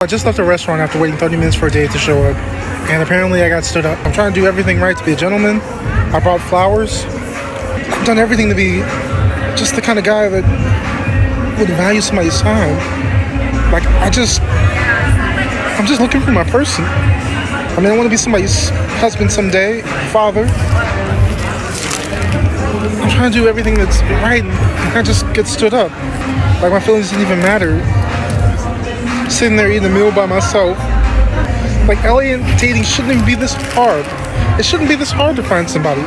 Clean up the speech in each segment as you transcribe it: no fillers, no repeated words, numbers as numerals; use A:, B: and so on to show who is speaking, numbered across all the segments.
A: I just left the restaurant after waiting 30 minutes for a date to show up, and apparently I got stood up. I'm trying to do everything right to be a gentleman. I brought flowers. I've done everything to be just the kind of guy that would value somebody's time. Like, I'm just looking for my person. I mean, I want to be somebody's husband someday, father. I'm trying to do everything that's right, and I just get stood up. Like, my feelings didn't even matter. Sitting there eating a meal by myself. Like, LA and dating shouldn't even be this hard. It shouldn't be this hard to find somebody.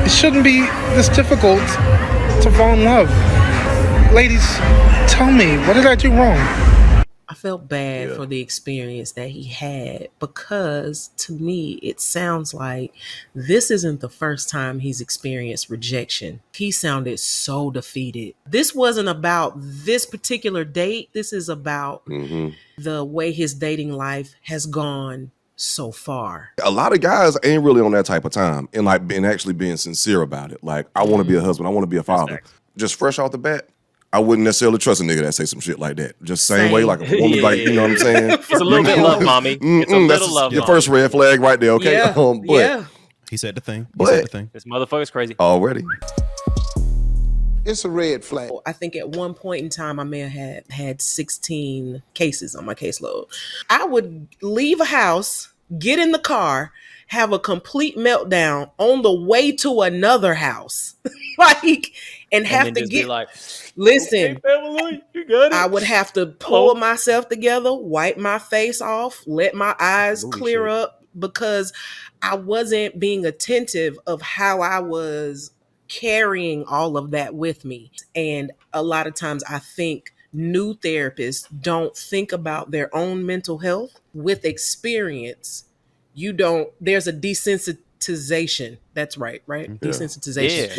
A: It shouldn't be this difficult to fall in love. Ladies, tell me, what did I do wrong?
B: I felt bad for the experience that he had, because to me, it sounds like this isn't the first time he's experienced rejection. He sounded so defeated. This wasn't about this particular date. This is about the way his dating life has gone so far.
C: A lot of guys ain't really on that type of time, and like being sincere about it. Like, I want to be a husband. I want to be a father. Just fresh off the bat, I wouldn't necessarily trust a nigga that say some shit like that. Just same way, like a woman, like, you know what I'm saying?
D: It's a little bit love, mommy. It's a little love,
C: your
D: mommy.
C: first red flag right there, okay? But
E: he said the thing.
D: This motherfucker's crazy.
C: Already.
F: It's a red flag.
B: I think at one point in time, I may have had 16 cases on my caseload. I would leave a house, get in the car, have a complete meltdown on the way to another house. And have to get
D: like,
B: listen,
D: okay, Pamela, you got it.
B: I would have to pull myself together, wipe my face off, let my eyes clear up, because I wasn't being attentive of how I was carrying all of that with me. And a lot of times I think new therapists don't think about their own mental health. With experience, there's a desensitization. That's right? Desensitization.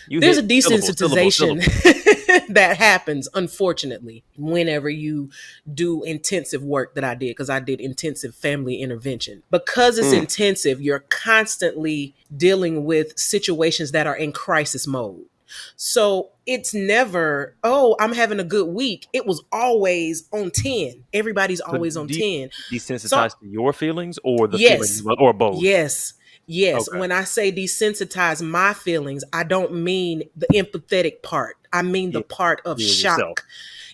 D: Yeah.
B: There's a desensitization that happens, unfortunately, whenever you do intensive work that I did, because I did intensive family intervention. Because it's intensive, you're constantly dealing with situations that are in crisis mode. So it's never, I'm having a good week. It was always on 10. Everybody's always on 10.
D: Desensitized to your feelings or the feelings, or both?
B: Yes.
D: Okay.
B: When I say desensitize my feelings, I don't mean the empathetic part. I mean the part of shock.
D: Yourself.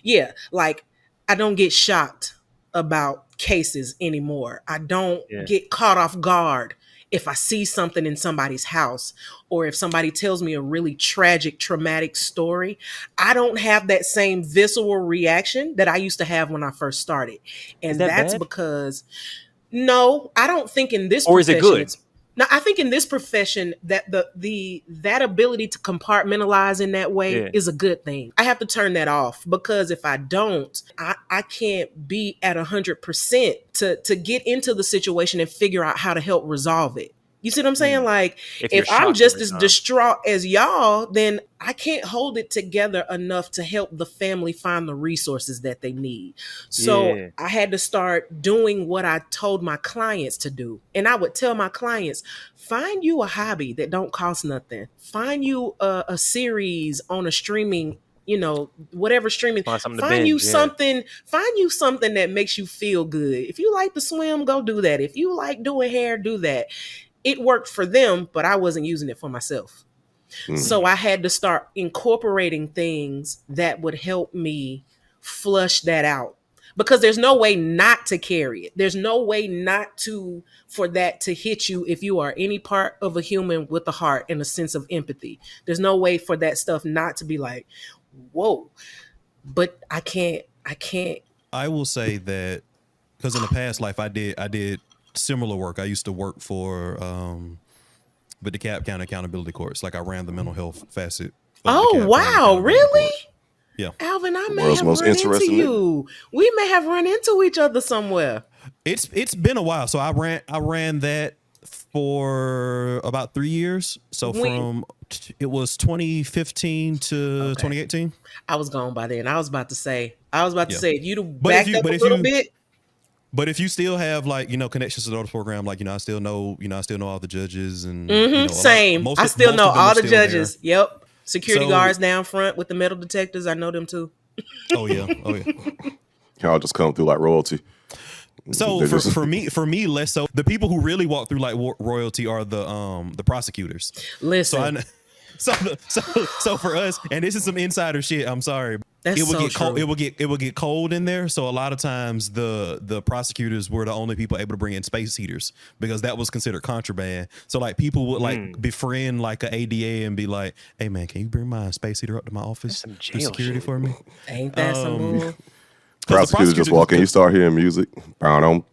B: Yeah. Like, I don't get shocked about cases anymore. I don't get caught off guard if I see something in somebody's house, or if somebody tells me a really tragic, traumatic story. I don't have that same visceral reaction that I used to have when I first started. And that's because, no, I don't think in this
D: profession. Or is it good?
B: Now, I think in this profession that that ability to compartmentalize in that way is a good thing. I have to turn that off, because if I don't, I can't be at 100% to get into the situation and figure out how to help resolve it. You see what I'm saying? Like, if I'm just as distraught as y'all, then I can't hold it together enough to help the family find the resources that they need. So I had to start doing what I told my clients to do. And I would tell my clients, find you a hobby that don't cost nothing. Find you a series on a streaming, whatever streaming. Find you something that makes you feel good. If you like to swim, go do that. If you like doing hair, do that. It worked for them, but I wasn't using it for myself. So I had to start incorporating things that would help me flush that out, because there's no way not to carry it. There's no way not for that to hit you if you are any part of a human with a heart and a sense of empathy. There's no way for that stuff not to be like, whoa, but I can't.
E: I will say that because in the past life I did similar work. I used to work for with the DeKalb County Accountability Courts. Like, I ran the mental health facet.
B: Oh, wow. Really?
E: Yeah.
B: Alvin, I may have run into you. We may have run into each other somewhere.
E: It's been a while. So I ran that for about 3 years. So it was 2015 to 2018.
B: I was gone by then. I was about to say, if you'd backed up a little bit.
E: But if you still have, like, connections to the program, like, I still know all the judges and
B: same. I still know all the judges. There. Yep. Security guards down front with the metal detectors. I know them too.
E: Oh yeah.
C: Y'all just come through like royalty.
E: So for me, less so. The people who really walk through like royalty are the prosecutors.
B: Listen.
E: So for us, and this is some insider shit. I'm sorry.
B: That's
E: it would
B: so
E: get cold.
B: true.
E: It would get cold in there. So a lot of times the prosecutors were the only people able to bring in space heaters because that was considered contraband. So like people would like befriend like a ADA and be like, "Hey man, can you bring my space heater up to my office? Do security for me?"
B: Ain't that some bull?
C: Prosecutors just walk in. You start hearing music. Don't.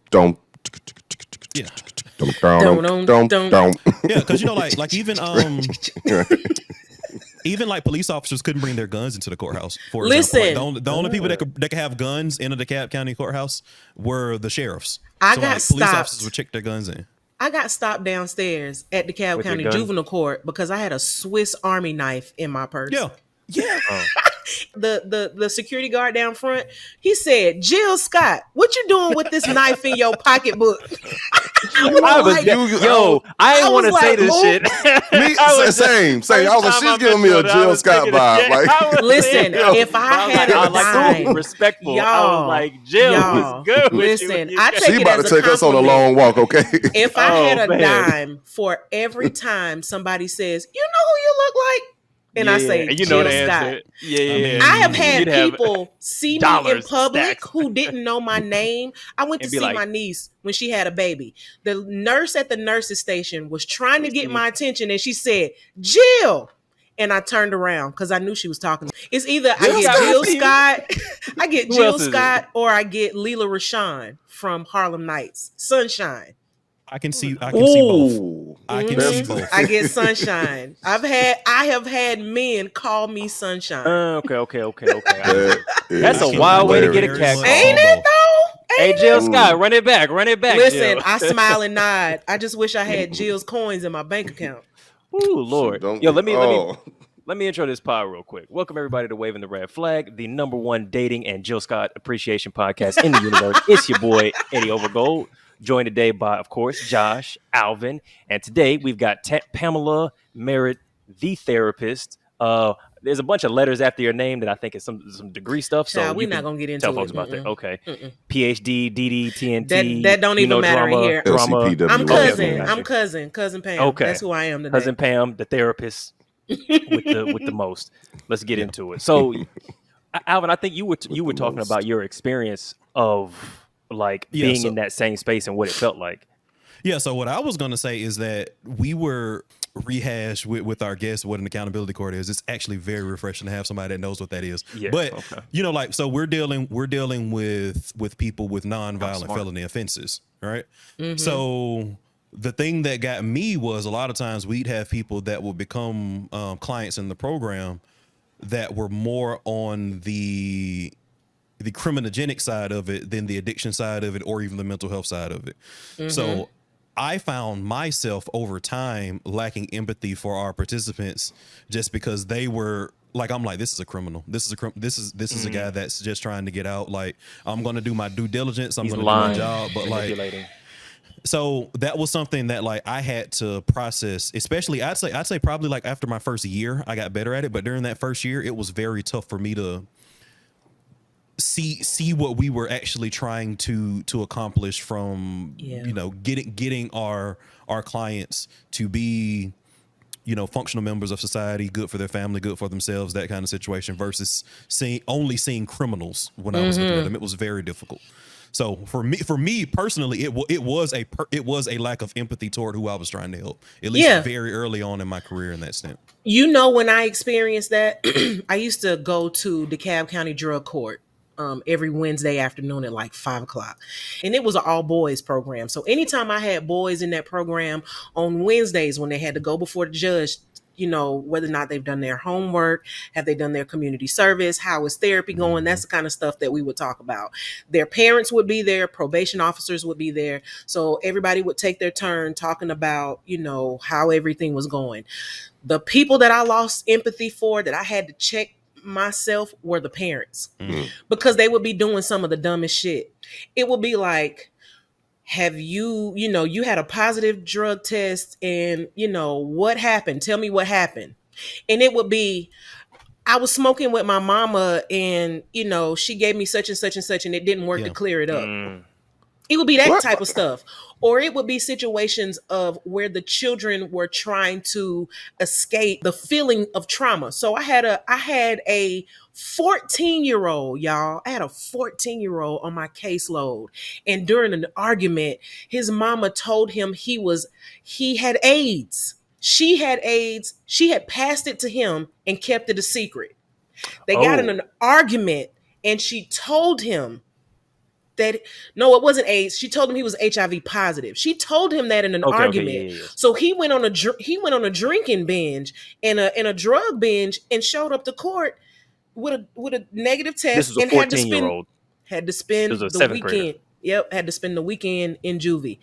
E: Yeah.
C: Don't.
E: Yeah, because like even like police officers couldn't bring their guns into the courthouse. For
B: Listen,
E: example, like the only people that could have guns in a DeKalb County courthouse were the sheriffs.
B: I
E: so
B: got
E: like, police
B: stopped.
E: officers would check their guns in.
B: I got stopped downstairs at DeKalb
D: With your
B: County
D: gun?
B: Juvenile Court because I had a Swiss Army knife in my purse.
E: Yeah.
B: The security guard down front, he said, "Jill Scott, what you doing with this knife in your pocketbook?"
D: I ain't want to say this shit.
C: Same. I was like, she's giving me a Jill Scott vibe. Like,
B: listen, if I had a dime,
D: respectful.
B: y'all,
D: I was like, Jill was good.
B: Listen, I take
C: she
B: it
C: about
B: as
C: to take us on a long walk, okay?
B: If I had a dime for every time somebody says, "You know who you look like," and I say,
D: you know
B: Jill
D: the
B: Scott.
D: answer. Yeah.
B: I have had people see me in public
D: stacks.
B: who didn't know my name. I went to
D: And be
B: see
D: like,
B: my niece when she had a baby. The nurse at the nurse's station was trying to get my attention, and she said, "Jill." And I turned around because I knew she was talking. It's either I get Jill Scott, I get Jill Scott, or I get Leela Rashawn from Harlem Nights. Sunshine.
E: I can see both. I can see both.
B: I get Sunshine. I have had men call me Sunshine.
D: Okay. That's a wild way to get a cat call.
B: Ain't it though?
D: Hey, Jill Scott, run it back.
B: Listen,
D: Jill.
B: I smile and nod. I just wish I had Jill's coins in my bank account.
D: Ooh, Lord. Yo, let me intro this pod real quick. Welcome everybody to Waving the Red Flag, the #1 dating and Jill Scott appreciation podcast in the universe. It's your boy Eddie Overgold, joined today by, of course, Josh, Alvin, and today we've got Pamela Merritt, the therapist. There's a bunch of letters after your name that I think is some degree stuff. So
B: we're not gonna get into
D: tell folks about that. Okay, PhD, DD, TNT.
B: That don't even matter
D: drama,
B: here.
C: LCPW.
B: I'm cousin.
D: Okay.
B: I'm cousin Pam.
D: Okay,
B: that's who I am today.
D: Cousin Pam, the therapist with the most. Let's get into it. So, Alvin, I think you were talking about your experience of being in that same space and what it felt like.
E: Yeah. So what I was going to say is that we were rehash with our guests what an accountability court is. It's actually very refreshing to have somebody that knows what that is.
D: Yeah,
E: but so we're dealing with people with nonviolent felony offenses, right? Mm-hmm. So the thing that got me was a lot of times we'd have people that would become clients in the program that were more on the criminogenic side of it than the addiction side of it or even the mental health side of it. Mm-hmm. So I found myself over time lacking empathy for our participants just because they were like, I'm like, this is a criminal. This is a guy that's just trying to get out. Like, I'm going to do my due diligence. I'm going to do my job. But so that was something that like I had to process, especially I'd say probably like after my first year, I got better at it. But during that first year, it was very tough for me to see what we were actually trying to accomplish from getting our clients to be functional members of society, good for their family, good for themselves, that kind of situation, versus only seeing criminals when I was looking at them. It was very difficult. So for me personally, it was a lack of empathy toward who I was trying to help, at least very early on in my career in that sense.
B: When I experienced that, I used to go to DeKalb County Drug Court every Wednesday afternoon at like 5:00. And it was an all boys program. So anytime I had boys in that program on Wednesdays when they had to go before the judge, whether or not they've done their homework, have they done their community service, how is therapy going? That's the kind of stuff that we would talk about. Their parents would be there, probation officers would be there. So everybody would take their turn talking about, how everything was going. The people that I lost empathy for, that I had to check myself, were the parents, because they would be doing some of the dumbest shit. It would be like, have you had a positive drug test and what happened? Tell me what happened. And it would be, I was smoking with my mama and, she gave me such and such and such and it didn't work to clear it up. It would be that type of stuff. Or it would be situations of where the children were trying to escape the feeling of trauma. So I had a 14-year-old, y'all. I had a 14-year-old on my caseload. And during an argument, his mama told him he had AIDS. She had AIDS. She had passed it to him and kept it a secret. They got in an argument and she told him that no, it wasn't AIDS. She told him he was HIV positive. She told him that in an argument. Yeah. So he went on a drinking binge and a drug binge and showed up to court with a negative test.
D: This was a 14-year-old.
B: Had to spend the weekend. Grader. Yep, had to spend the weekend in juvie.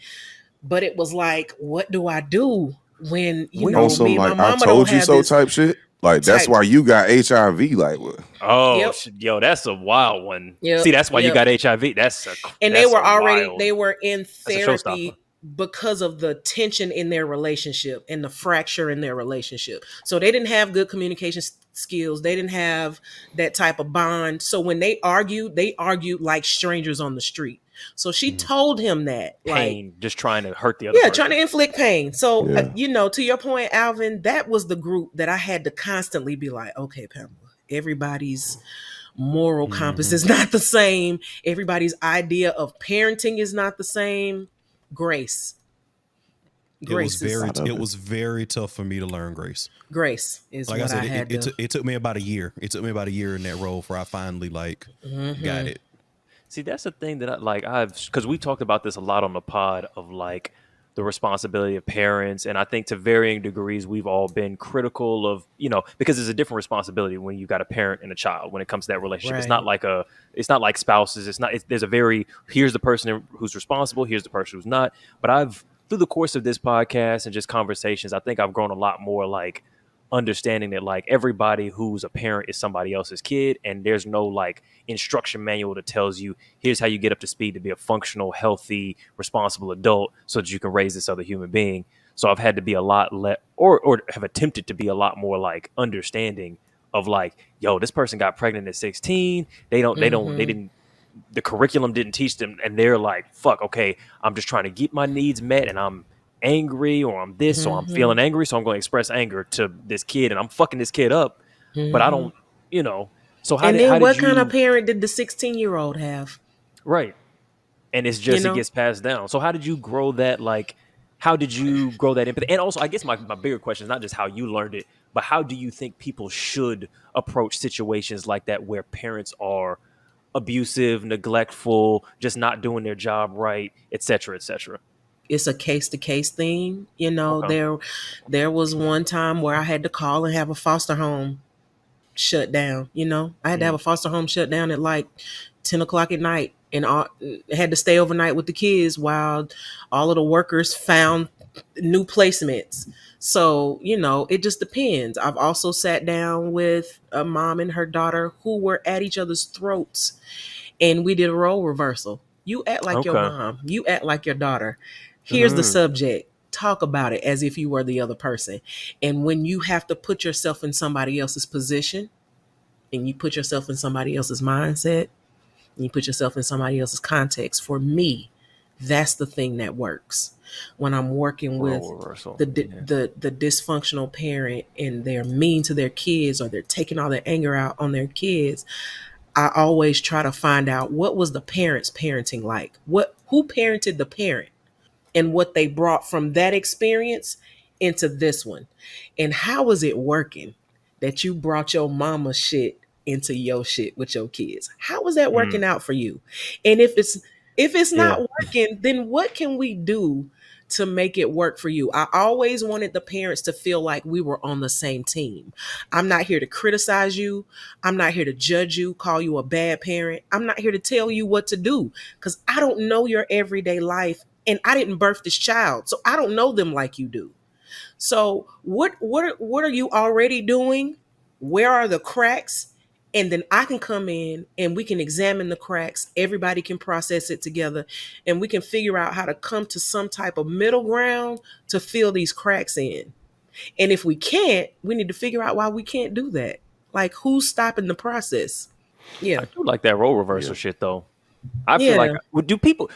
B: But it was like, what do I do when me and my mama
C: I told you so type shit? Like, that's why you got HIV. Like, what?
D: Oh, yo, that's a wild one. Yep. See, that's why you got HIV.
B: They were in therapy because of the tension in their relationship and the fracture in their relationship. So they didn't have good communication skills. They didn't have that type of bond. So when they argued like strangers on the street. So she told him that
D: pain, just trying to hurt the other person.
B: Trying to inflict pain. So, to your point, Alvin, that was the group that I had to constantly be like, okay, Pamela, everybody's moral compass is not the same. Everybody's idea of parenting is not the same. Grace.
E: It was very tough for me to learn grace.
B: Grace is like what I had to.
E: It took me about a year. It took me about a year in that role before I finally got it.
D: See, that's the thing that because we talked about this a lot on the pod of like the responsibility of parents. And I think to varying degrees, we've all been critical of, because it's a different responsibility when you got a parent and a child when it comes to that relationship. Right. It's not like spouses. Here's the person who's responsible. Here's the person who's not. But through the course of this podcast and just conversations, I think I've grown a lot more like understanding that like everybody who's a parent is somebody else's kid, and there's no like instruction manual that tells you here's how you get up to speed to be a functional, healthy, responsible adult so that you can raise this other human being. So I've had to be a lot or have attempted to be a lot more like understanding of like, yo, this person got pregnant at 16. The curriculum didn't teach them, and they're like, fuck, okay, I'm just trying to get my needs met, and I'm angry, or I'm this, so I'm feeling angry, so I'm going to express anger to this kid, and I'm fucking this kid up, but I don't, So
B: what kind of parent did the 16-year-old have?
D: Right, and it's just it gets passed down. So how did you grow that? Like, how did you grow that empathy? And also, I guess my bigger question is not just how you learned it, but how do you think people should approach situations like that where parents are abusive, neglectful, just not doing their job right, et cetera, et cetera?
B: It's a case-to-case thing. Okay. There was one time where I had to call and have a foster home shut down. I had to have a foster home shut down at like 10 o'clock at night, and I had to stay overnight with the kids while all of the workers found new placements. So, it just depends. I've also sat down with a mom and her daughter who were at each other's throats, and we did a role reversal. You act like your mom. You act like your daughter. Here's the subject. Talk about it as if you were the other person. And when you have to put yourself in somebody else's position, and you put yourself in somebody else's mindset, and you put yourself in somebody else's context, for me, that's the thing that works. When I'm working with the dysfunctional parent and they're mean to their kids, or they're taking all their anger out on their kids, I always try to find out what was the parent's parenting like? Who parented the parent? And what they brought from that experience into this one. And how is it working that you brought your mama shit into your shit with your kids? How is that working out for you? And if it's not working, then what can we do to make it work for you? I always wanted the parents to feel like we were on the same team. I'm not here to criticize you. I'm not here to judge you, call you a bad parent. I'm not here to tell you what to do, because I don't know your everyday life. And I didn't birth this child, so I don't know them like you do. So what are you already doing? Where are the cracks? And then I can come in and we can examine the cracks. Everybody can process it together, and we can figure out how to come to some type of middle ground to fill these cracks in. And if we can't, we need to figure out why we can't do that. Like, who's stopping the process? Yeah.
D: I do like that role reversal shit though. I feel like,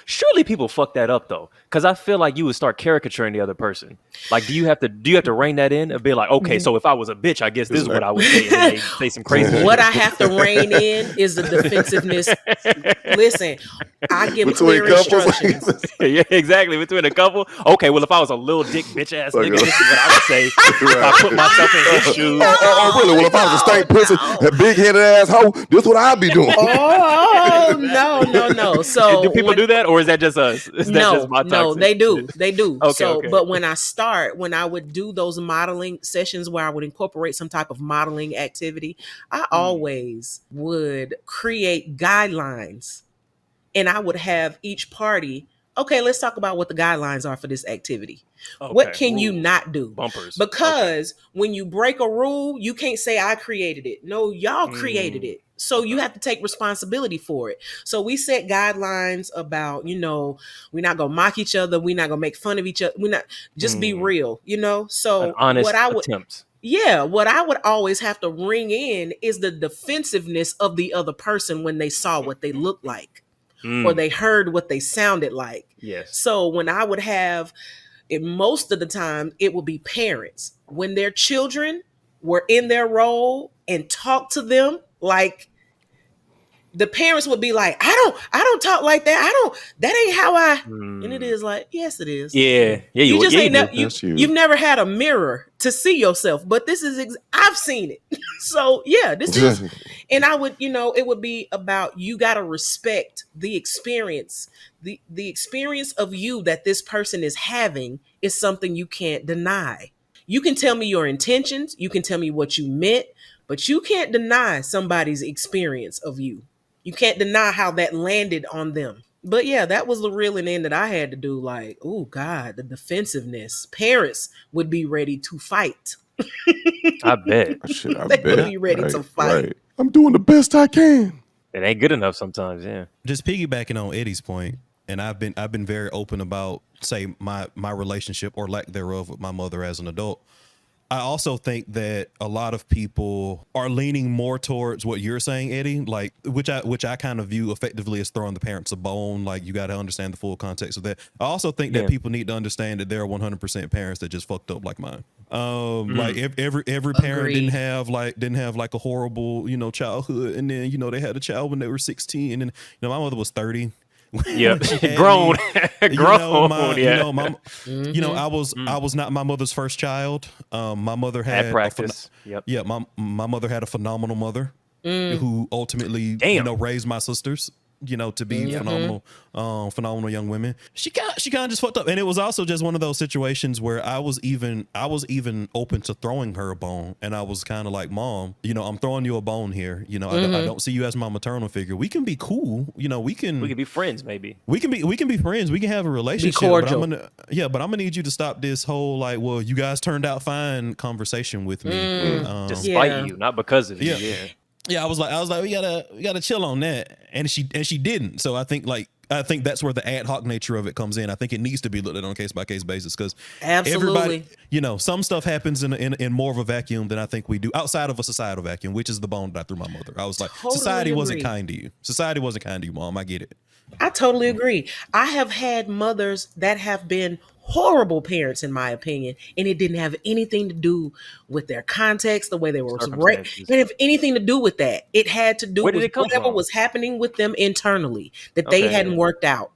D: surely people fuck that up though, because I feel like you would start caricaturing the other person. Like, do you have to rein that in and be like, okay, so if I was a bitch, I guess this is what I would say, and then they say some crazy shit.
B: What I have to rein in is the defensiveness. Listen, I give clear instructions.
D: Yeah, exactly. Between a couple. Okay, well, if I was a little dick bitch ass nigga, this is what I would say. If I put myself in his shoes.
C: Really? Well, if I was a stank pussy, a big headed asshole, this is what I'd be doing.
B: Oh no. So
D: do people do that, or is that just us?
B: No, they do.
D: Okay,
B: But when I would do those modeling sessions where I would incorporate some type of modeling activity, I always would create guidelines, and I would have each party. Okay, let's talk about what the guidelines are for this activity. Okay. What can you not do?
D: Bumpers.
B: Because when you break a rule, you can't say I created it. No, y'all created it. So you have to take responsibility for it. So we set guidelines about, we're not going to mock each other. We're not going to make fun of each other. We're not, just be real, So
D: an honest attempt.
B: Yeah, what I would always have to ring in is the defensiveness of the other person when they saw what they looked like. Or they heard what they sounded like.
D: Yes.
B: So when I would have it, most of the time, it would be parents. When their children were in their role and talk to them, like the parents would be like, I don't talk like that. That ain't how I, and it is like, yes, it is.
D: Yeah.
B: You just ain't you've never had a mirror to see yourself, but this is, I've seen it. So yeah, this is, and I would, it would be about, you got to respect the experience. The experience of you that this person is having is something you can't deny. You can tell me your intentions. You can tell me what you meant, but you can't deny somebody's experience of you. You can't deny how that landed on them. But yeah, that was the reeling in that I had to do. Like, oh God, the defensiveness. Parents would be ready to fight.
D: I bet.
B: They would be ready to fight.
C: Right. I'm doing the best I can.
D: It ain't good enough sometimes, yeah.
E: Just piggybacking on Eddie's point, and I've been very open about, say, my relationship or lack thereof with my mother as an adult. I also think that a lot of people are leaning more towards what you're saying, Eddie, like which I kind of view effectively as throwing the parents a bone. Like, you got to understand the full context of that. I also think that people need to understand that there are 100% parents that just fucked up like mine. Like every parent didn't have like a horrible, childhood, and then, they had a child when they were 16, and then, my mother was 30.
D: Yeah, grown.
E: I was not my mother's first child. My mother had
D: practice.
E: My mother had a phenomenal mother who ultimately, raised my sisters, to be phenomenal young women. She kind of just fucked up, and it was also just one of those situations where I was even open to throwing her a bone, and I was kind of like, Mom, I'm throwing you a bone here. I don't see you as my maternal figure. We can be cool. We can
D: be friends. Maybe we can
E: be friends. We can have a relationship.
B: Be cordial.
E: But I'm gonna need you to stop this whole like, well, you guys turned out fine conversation with me,
D: despite you, not because of you.
E: Yeah, I was like, we gotta chill on that, and she didn't. So I think that's where the ad hoc nature of it comes in. I think it needs to be looked at on a case by case basis, because everybody, some stuff happens in more of a vacuum than I think we do outside of a societal vacuum, which is the bone that I threw my mother. I was like, society wasn't kind to you. Society wasn't kind to you, Mom. I get it.
B: I totally agree. I have had mothers that have been horrible parents, in my opinion, and it didn't have anything to do with their context, the way they were raised. It didn't have anything to do with that. It had to do with whatever was happening with them internally that they hadn't worked out.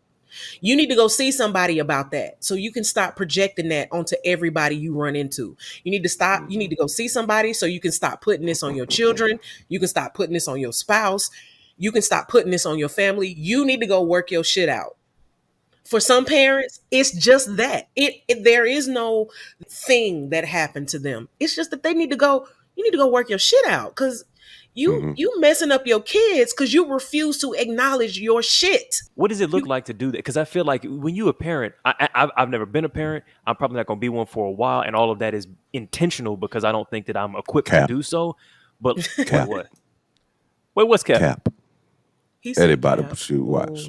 B: You need to go see somebody about that, so you can stop projecting that onto everybody you run into. You need to stop. You need to go see somebody so you can stop putting this on your children. You can stop putting this on your spouse. You can stop putting this on your family. You need to go work your shit out. For some parents, it's just that. There is no thing that happened to them. It's just that they need to go, you need to go work your shit out, because you messing up your kids because you refuse to acknowledge your shit.
D: What does it look like to do that? Because I feel like when you a parent, I've never been a parent. I'm probably not going to be one for a while. And all of that is intentional because I don't think that I'm equipped to do so. But what? Wait, what's Cap?
C: Everybody shoot, watch.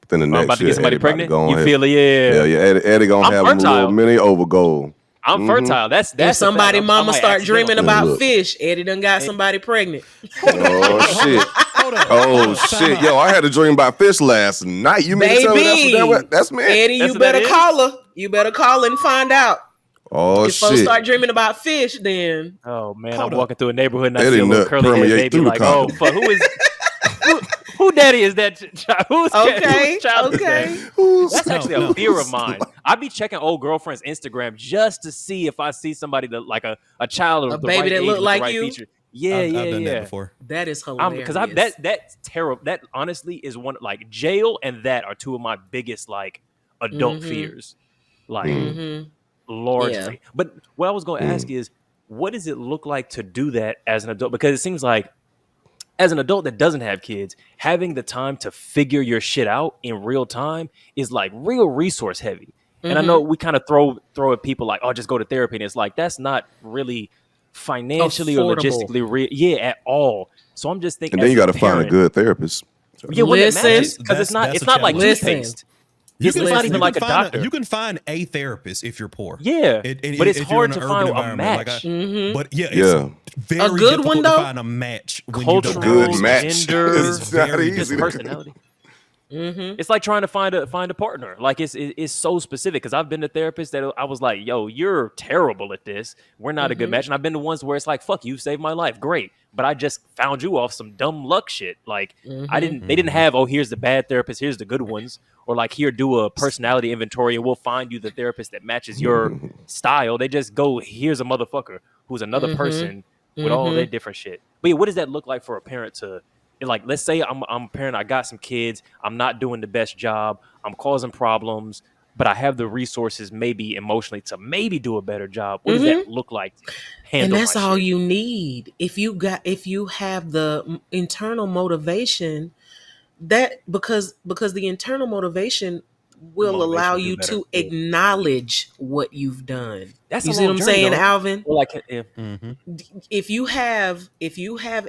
C: Within the next
D: I'm about to get somebody pregnant.
C: You
D: feel it,
C: yeah. Eddie gonna have a little mini overgoal.
D: I'm fertile. That's
B: if somebody mama start dreaming about fish, Eddie done got somebody pregnant.
C: Oh shit. Oh shit. Yo, I had a dream about fish last night. You mean to tell me that's me?
B: Eddie, you better call her. You better call and find out.
C: Oh
B: if
C: shit.
B: Folks start dreaming about fish, then
D: oh man, I'm walking through a neighborhood and I see a little curly haired baby like, oh fuck, who is who daddy is that? Whose child is that? That's actually a fear of mine. I be checking old girlfriends' Instagram just to see if I see somebody that like a child or the
B: baby
D: right
B: that
D: age
B: look
D: with
B: like
D: the right
B: you.
D: feature. Yeah, I've done that
E: before.
B: That is hilarious.
D: Because that's terrible. That honestly is one like jail and that are two of my biggest like adult fears. Like largely. Yeah. But what I was going to ask is, what does it look like to do that as an adult? Because it seems like as an adult that doesn't have kids, having the time to figure your shit out in real time is like real resource heavy. And I know we kind of throw at people like, oh, just go to therapy. And it's like, that's not really financially or logistically at all. So I'm just thinking,
C: and then you got to find a good therapist.
D: Yeah, because it's not like toothpaste. It's not even like a doctor.
E: You can find a therapist if you're poor.
D: Yeah, but it's hard to find a match.
E: But it's very
B: a good one though.
E: To find a match.
D: Cultural,
C: good match.
D: Gender,
C: it's not easy.
D: Personality. It's like trying to find a partner. Like it's so specific because I've been to therapists that I was like, yo, you're terrible at this. We're not a good match. And I've been to ones where it's like, fuck, you saved my life. Great. But I just found you off some dumb luck shit. Like they didn't have, oh, here's the bad therapist, here's the good ones. Or like, here, do a personality inventory and we'll find you the therapist that matches your style. They just go, here's a motherfucker who's another person with all their different shit. But yeah, what does that look like for a parent to, like, let's say I'm a parent, I got some kids, I'm not doing the best job, I'm causing problems, but I have the resources maybe emotionally to maybe do a better job. What does that look like to handle
B: and that's all you need. If you have the internal motivation, that because the internal motivation will allow you to acknowledge what you've done.
D: That's
B: you see what I'm saying, Alvin?
D: Well,
B: if you have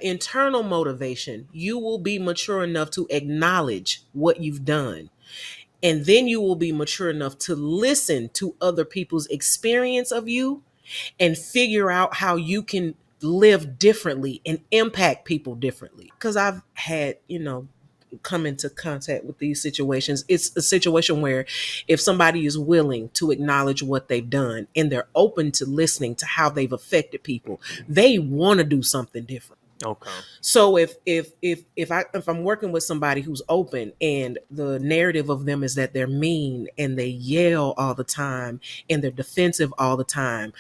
B: internal motivation, you will be mature enough to acknowledge what you've done. And then you will be mature enough to listen to other people's experience of you and figure out how you can live differently and impact people differently. Because I've had, come into contact with these situations. It's a situation where if somebody is willing to acknowledge what they've done and they're open to listening to how they've affected people, they want to do something different.
D: Okay.
B: So if I'm working with somebody who's open and the narrative of them is that they're mean and they yell all the time and they're defensive all the time,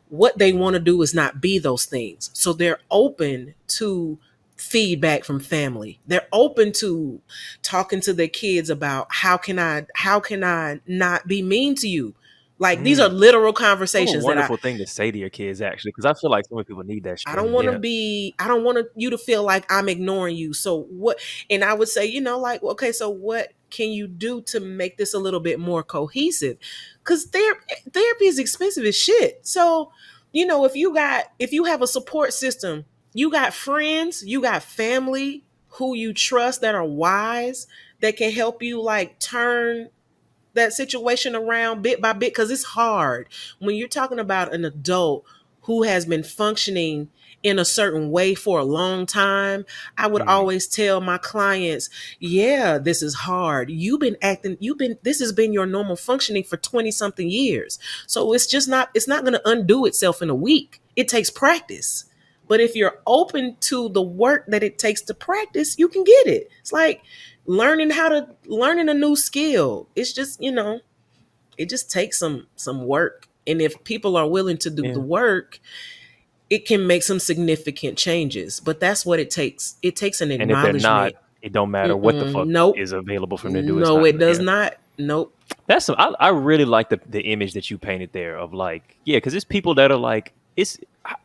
B: what they want to do is not be those things. So they're open to feedback from family. They're open to talking to their kids about how can I not be mean to you? Like these are literal conversations.
D: What a wonderful thing to say to your kids, actually, because I feel like so many people need that shit.
B: I don't want you to feel like I'm ignoring you. So what? And I would say, okay, so what can you do to make this a little bit more cohesive? Because therapy is expensive as shit. So, if you have a support system, you got friends, you got family who you trust that are wise, that can help you like turn that situation around bit by bit, because it's hard when you're talking about an adult who has been functioning in a certain way for a long time. I would always tell my clients, yeah, this is hard. This has been your normal functioning for 20 something years. So it's not going to undo itself in a week. It takes practice. But if you're open to the work that it takes to practice, you can get it. It's like learning a new skill. It's just, it just takes some work. And if people are willing to do the work, it can make some significant changes. But that's what it takes. It takes an acknowledgement. And if they're not,
D: it don't matter what the fuck is available for them to do.
B: No, it does not. Nope.
D: I really like the image that you painted there of like, because it's people that are like,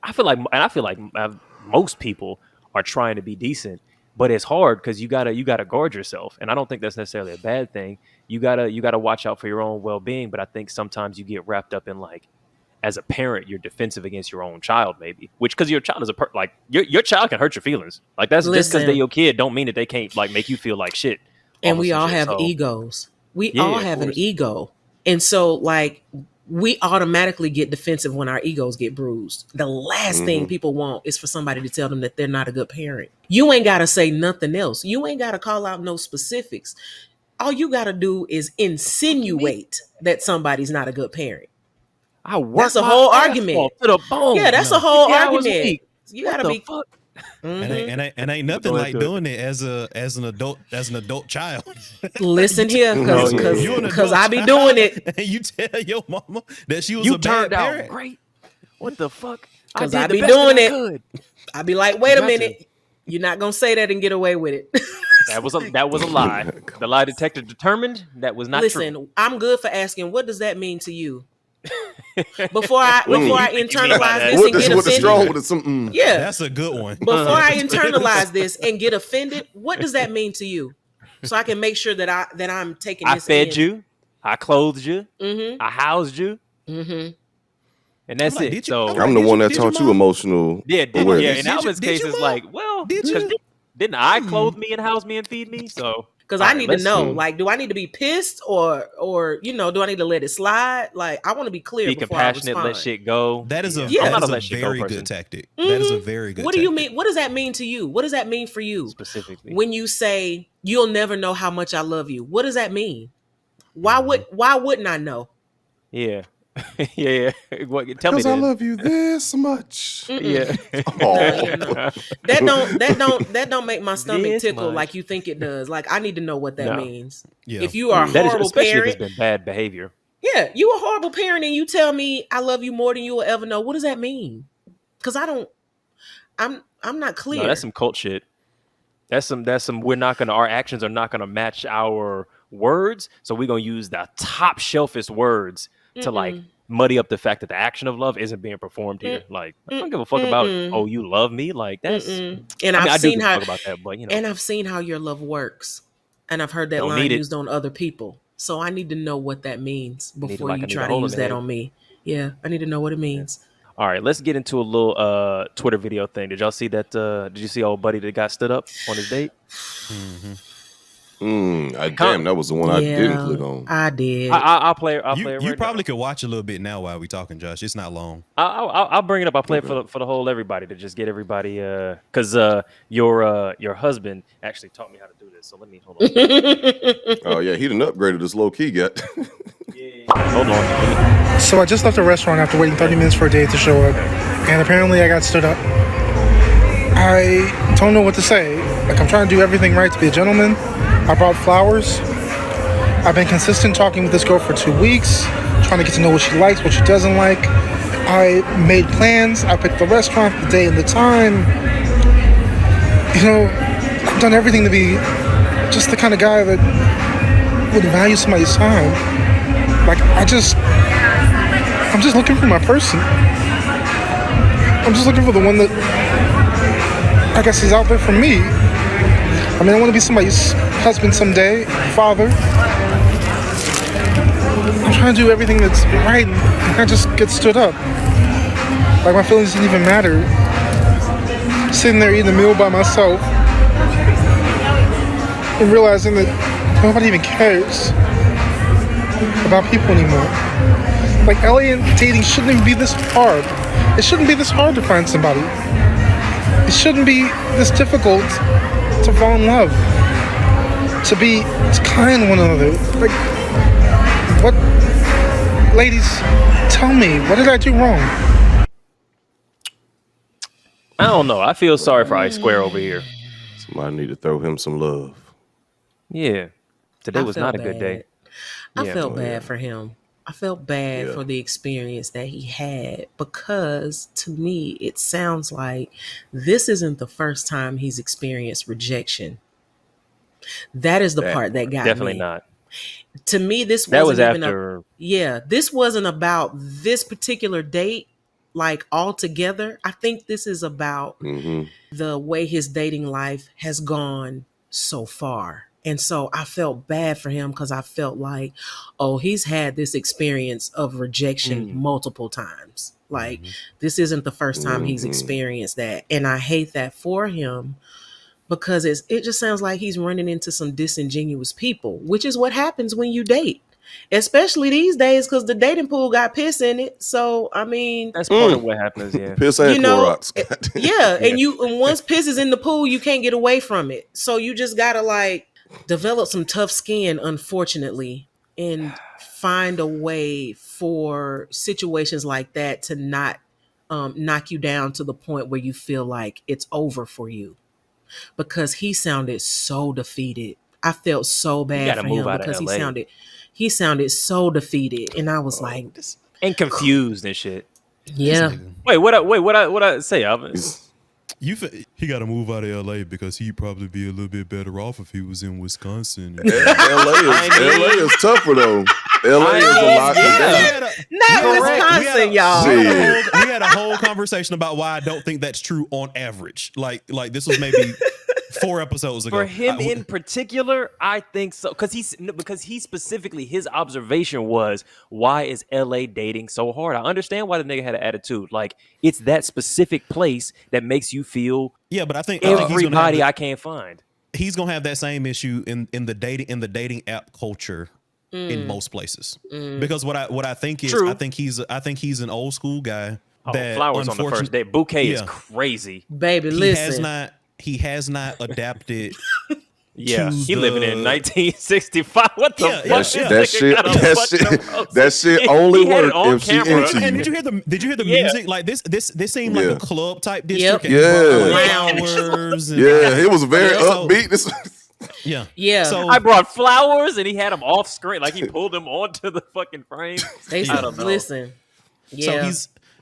D: I feel like most people are trying to be decent, but it's hard because you gotta guard yourself, and I don't think that's necessarily a bad thing. You gotta watch out for your own well-being, but I think sometimes you get wrapped up in like, as a parent, you're defensive against your own child, maybe, which because your child is like your child can hurt your feelings. Like that's just because they're your kid don't mean that they can't like make you feel like shit.
B: And we all have egos. We all have an ego, and so like we automatically get defensive when our egos get bruised. The last thing people want is for somebody to tell them that they're not a good parent. You ain't got to say nothing else. You ain't got to call out no specifics. All you got to do is insinuate that somebody's not a good parent. That's a whole argument.
D: To the bone.
B: Yeah, that's a whole argument. You got to be.
D: Fuck?
E: And ain't nothing like doing it as an adult child.
B: Listen here, because I be doing it.
E: And you tell your mama that she was
D: you
E: a
D: turned
E: bad
D: out
E: parent.
D: great. What the fuck?
B: Because I be doing it. I be like, wait a minute, you're not gonna say that and get away with it.
D: That was a lie. The lie detector determined that was not true.
B: Listen, I'm good for asking. What does that mean to you? Before I internalize this and get offended. Yeah,
E: that's a good one.
B: Before I internalize this and get offended, what does that mean to you? So I can make sure that I'm taking this.
D: I fed you, I clothed you, I housed you, and that's it. So
C: I'm the one that taught you emotional.
D: Yeah. In Alvin's case, it's like, well, didn't I clothe me and house me and feed me? So.
B: Because I need to know, like, do I need to be pissed or do I need to let it slide? Like, I want to be clear.
D: Be compassionate, let shit go.
E: That is a very good tactic. That is a very good.
B: What do you mean? What does that mean to you? What does that mean for you
D: specifically?
B: When you say you'll never know how much I love you, what does that mean? Why wouldn't I know?
D: Yeah. Yeah. Tell me.
C: Because I love you this much.
D: Yeah.
B: No. That don't make my stomach tickle like you think it does. Like, I need to know what that means. Yeah. If you are a horrible parent,
D: if it's been bad behavior.
B: Yeah, you a horrible parent and you tell me I love you more than you will ever know. What does that mean? Because I'm not clear.
D: No, that's some cult shit. That's some our actions are not gonna match our words. So we're gonna use the top shelfest words to like muddy up the fact that the action of love isn't being performed here. Like, I don't give a fuck about you love me. Like, that's I've seen how about that, but
B: and I've seen how your love works, and I've heard that line used on other people. So I need to know what that means before you try to use that on me. Yeah, I need to know what it means.
D: Yeah. All right, let's get into a little Twitter video thing. Did y'all see that? Did you see old buddy that got stood up on his date?
C: Damn, that was the one I didn't click on.
B: I did.
D: I'll play it.
E: You probably could watch a little bit now while we talking, Josh. It's not long.
D: I'll bring it up. I'll play it for the whole everybody to just get everybody. Because your husband actually taught me how to do this. So let me hold on.
C: Oh yeah, he done upgraded this low key yet.
D: Hold on.
A: So I just left the restaurant after waiting 30 minutes for a date to show up, and apparently I got stood up. I don't know what to say. Like, I'm trying to do everything right to be a gentleman. I brought flowers. I've been consistent talking with this girl for 2 weeks, trying to get to know what she likes, what she doesn't like. I made plans. I picked the restaurant, the day, and the time. I've done everything to be just the kind of guy that would value somebody's time. Like, I'm just looking for my person. I'm just looking for the one that I guess is out there for me. I mean, I want to be somebody's husband someday, father. I'm trying to do everything that's right, and I just get stood up. Like, my feelings didn't even matter. Sitting there eating a meal by myself and realizing that nobody even cares about people anymore. Like, LA and dating shouldn't even be this hard. It shouldn't be this hard to find somebody. It shouldn't be this difficult to fall in love, to be kind to one another. Like, what? Ladies, tell me, what did I do wrong?
D: I don't know. I feel sorry for Ice Square over here.
C: Somebody need to throw him some love.
D: Yeah. Today was not a good day.
B: I felt bad for him. I felt bad for the experience that he had, because to me, it sounds like this isn't the first time he's experienced rejection. That is the part that got
D: definitely
B: me.
D: Not.
B: To me, this wasn't about this particular date, like, altogether. I think this is about the way his dating life has gone so far. And so I felt bad for him, because I felt like, he's had this experience of rejection multiple times. Like, this isn't the first time he's experienced that. And I hate that for him, because it just sounds like he's running into some disingenuous people, which is what happens when you date. Especially these days, because the dating pool got piss in it. So I mean,
D: that's part of what happens. Yeah,
C: piss and Clorox.
B: And once piss is in the pool, you can't get away from it. So you just gotta like develop some tough skin, unfortunately, and find a way for situations like that to not knock you down to the point where you feel like it's over for you. Because he sounded so defeated. I felt so bad for him because he sounded so defeated, and I was like,
D: and confused and shit.
B: Yeah.
D: Wait, what I say, Alvin?
E: He got to move out of LA because he'd probably be a little bit better off if he was in Wisconsin.
C: LA is tougher though. LA is a lot.
B: Not Wisconsin, y'all.
E: We had a whole conversation about why I don't think that's true on average. Like this was maybe 4 episodes ago.
D: For him in particular, I think so. Because he specifically, his observation was, why is LA dating so hard? I understand why the nigga had an attitude. Like, it's that specific place that makes you feel
E: but I think
D: everybody I can't find.
E: He's gonna have that same issue in the dating app culture in most places. Because what I think is
D: True.
E: I think he's an old school guy. That
D: flowers on the first date. Bouquet is crazy.
B: Baby, listen.
E: He has not adapted.
D: He living in 1965. What the fuck?
C: That shit only worked if she into you.
E: And did you hear the music? Like this seemed like a club type district.
B: Flowers.
C: It was very upbeat.
B: Yeah.
E: So
D: I brought flowers, and he had them off screen, like he pulled them onto the fucking frame.
B: I don't know. Listen. Yeah.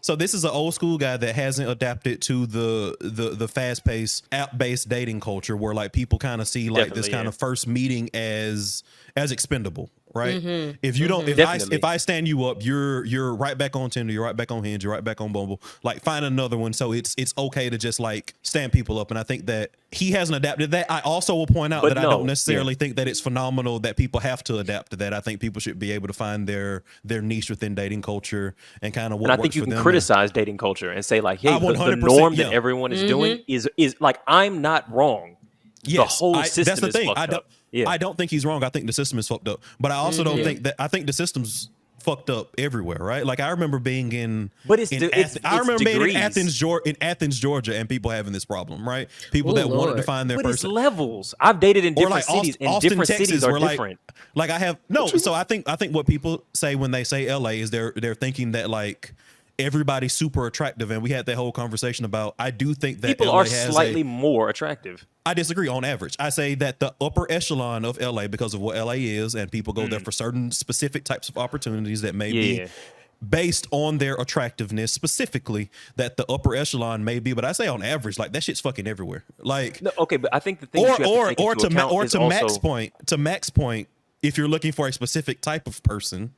E: So this is an old school guy that hasn't adapted to the fast paced app based dating culture where like people kind of see like this kind of first meeting as expendable, right?
B: Mm-hmm.
E: If you don't, if I stand you up, you're right back on Tinder, you're right back on Hinge, you're right back on Bumble. Like find another one. So it's okay to just like stand people up, and I think that he hasn't adapted that. I also will point out I don't necessarily think that it's phenomenal that people have to adapt to that. I think people should be able to find their niche within dating culture and kind of what works for them.
D: And I think you can criticize dating culture and say like, hey, the norm that everyone is doing is like, I'm not wrong.
E: Yes,
D: the whole system is fucked up.
E: I don't think he's wrong. I think the system is fucked up. But I also don't think that. I think the system's fucked up everywhere, right? Like I remember being in Athens, Georgia, and people having this problem, right? People that wanted to find their person.
D: It's levels. I've dated in different cities, and different cities are different.
E: Like I have So I think what people say when they say LA is they're thinking that like everybody's super attractive, and we had that whole conversation about. I do think that
D: people
E: LA
D: are slightly more attractive.
E: I disagree on average. I say that the upper echelon of LA, because of what LA is, and people go there for certain specific types of opportunities that may be based on their attractiveness specifically, that the upper echelon may be. But I say on average, like that shit's fucking everywhere. Like
D: but I think the thing
E: to Mac's point, if you're looking for a specific type of person,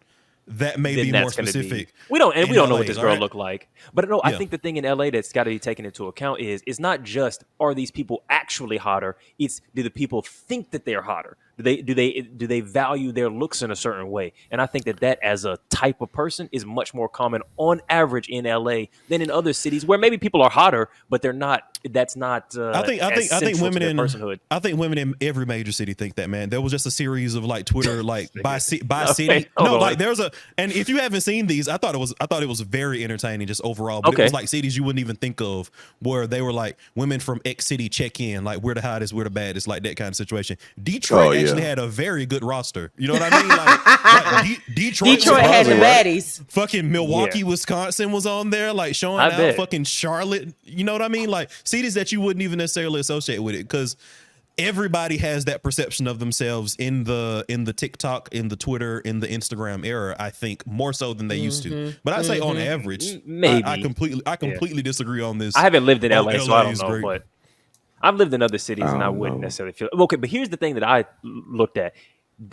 E: that may be more specific.
D: We don't know what this girl looked like. But no, I think the thing in LA that's got to be taken into account is it's not just are these people actually hotter? It's do the people think that they're hotter? Do they value their looks in a certain way? And I think that as a type of person is much more common on average in LA than in other cities where maybe people are hotter, but they're not. That's not.
E: I think women in
D: personhood.
E: I think women in every major city think that, man. There was just a series of like Twitter like by city. No, like there's and if you haven't seen these, I thought it was very entertaining just overall. But it was like cities you wouldn't even think of where they were like women from X city check in, like we're the hottest, we're the baddest, like that kind of situation. Detroit actually had a very good roster. You know what I mean? Like Detroit
B: had the baddies.
E: Fucking Milwaukee, Wisconsin was on there, like showing out. Fucking Charlotte. You know what I mean? Like cities that you wouldn't even necessarily associate with it, because everybody has that perception of themselves in the TikTok, in the Twitter, in the Instagram era. I think more so than they used to. But I say on average,
D: maybe
E: I completely disagree on this.
D: I haven't lived in LA, so I don't know. But I've lived in other cities, and I wouldn't necessarily feel okay. But here's the thing that I looked at.